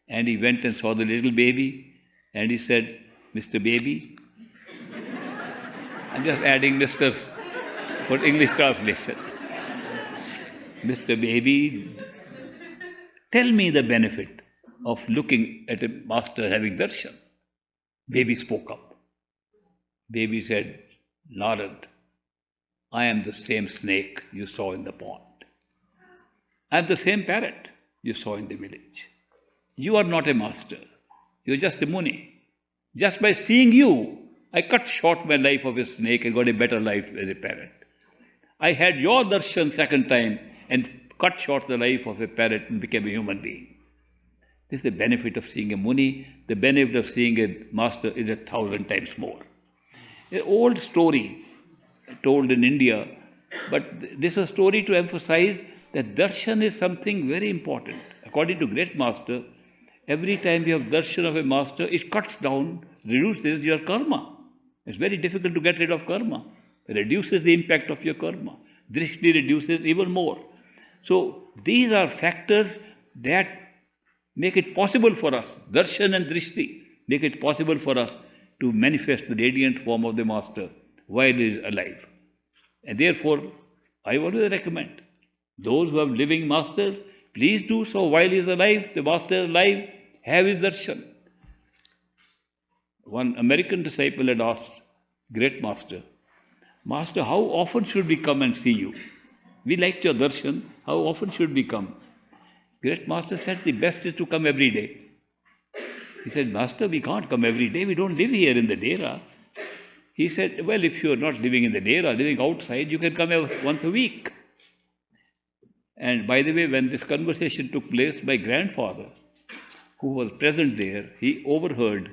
And he went and saw the little baby, and he said, Mr. Baby, I'm just adding Mr. for English translation. Mr. Baby, tell me the benefit of looking at a master having darshan. Baby spoke up. Baby said, Narad, I am the same snake you saw in the pond. I am the same parrot you saw in the village. You are not a master. You are just a muni. Just by seeing you, I cut short my life of a snake and got a better life as a parrot. I had your darshan second time and cut short the life of a parrot and became a human being. This is the benefit of seeing a muni. The benefit of seeing a master is 1,000 times more. An old story told in India, but this was a story to emphasize that darshan is something very important. According to great master, every time you have darshan of a master, it cuts down, reduces your karma. It's very difficult to get rid of karma. It reduces the impact of your karma. Drishti reduces even more. So these are factors that make it possible for us, darshan and drishti, make it possible for us to manifest the radiant form of the master while he is alive. And therefore, I always recommend those who have living masters, please do so while he is alive, the master is alive, have his darshan. One American disciple had asked, great master, Master, how often should we come and see you? We liked your darshan, how often should we come? Great master said, the best is to come every day. He said, Master, we can't come every day, we don't live here in the dera. He said, well, if you are not living in the dera, living outside, you can come once a week. And by the way, when this conversation took place, my grandfather, who was present there, he overheard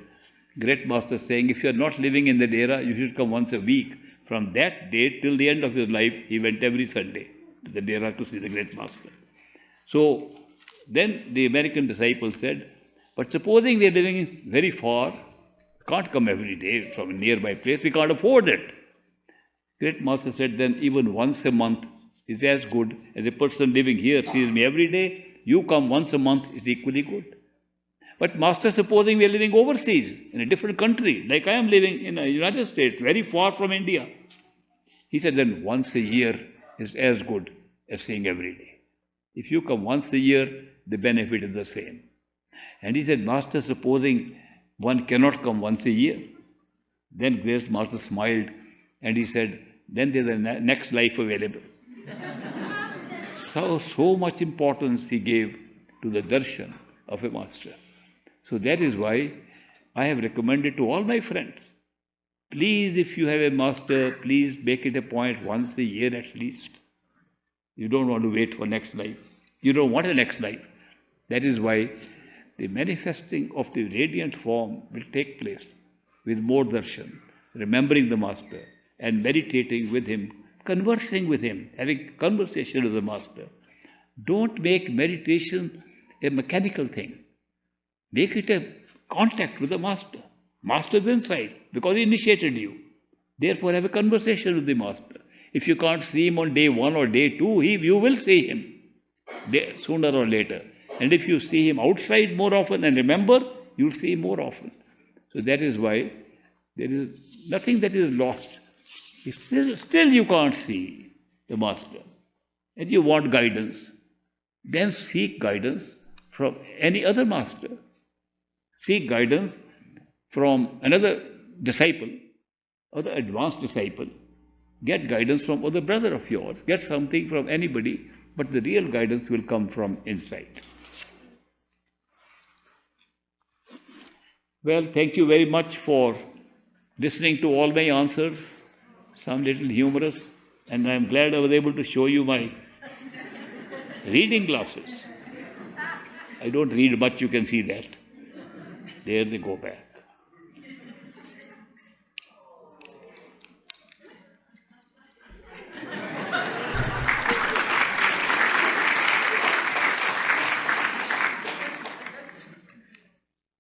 great master saying, if you are not living in the dera, you should come once a week. From that day till the end of his life, he went every Sunday to the dera to see the great master. So then the American disciple said, but supposing we are living very far, can't come every day from a nearby place, we can't afford it. Great master said, then even once a month is as good as a person living here sees me every day. You come once a month is equally good. But master, supposing we are living overseas, in a different country, like I am living in the United States, very far from India. He said, then once a year is as good as seeing every day. If you come once a year, the benefit is the same. And he said, Master, supposing one cannot come once a year. Then great master smiled and he said, then there's a next life available. So much importance he gave to the darshan of a master. So that is why I have recommended to all my friends, please, if you have a master, please make it a point once a year at least. You don't want to wait for next life. You don't want a next life. That is why the manifesting of the radiant form will take place with more darshan, remembering the master and meditating with him conversing with him, having conversation with the master. Don't make meditation a mechanical thing. Make it a contact with the master. Master is inside because he initiated you. Therefore, have a conversation with the master. If you can't see him on day 1 or day 2, you will see him sooner or later. And if you see him outside more often and remember, you'll see him more often. So that is why there is nothing that is lost. If still you can't see the master and you want guidance, then seek guidance from any other master. Seek guidance from another disciple, other advanced disciple. Get guidance from other brother of yours. Get something from anybody, but the real guidance will come from inside. Well, thank you very much for listening to all my answers, some little humorous, and I am glad I was able to show you my reading glasses. I don't read much, you can see that. There they go back.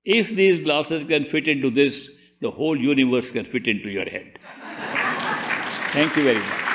If these glasses can fit into this, the whole universe can fit into your head. Thank you very much.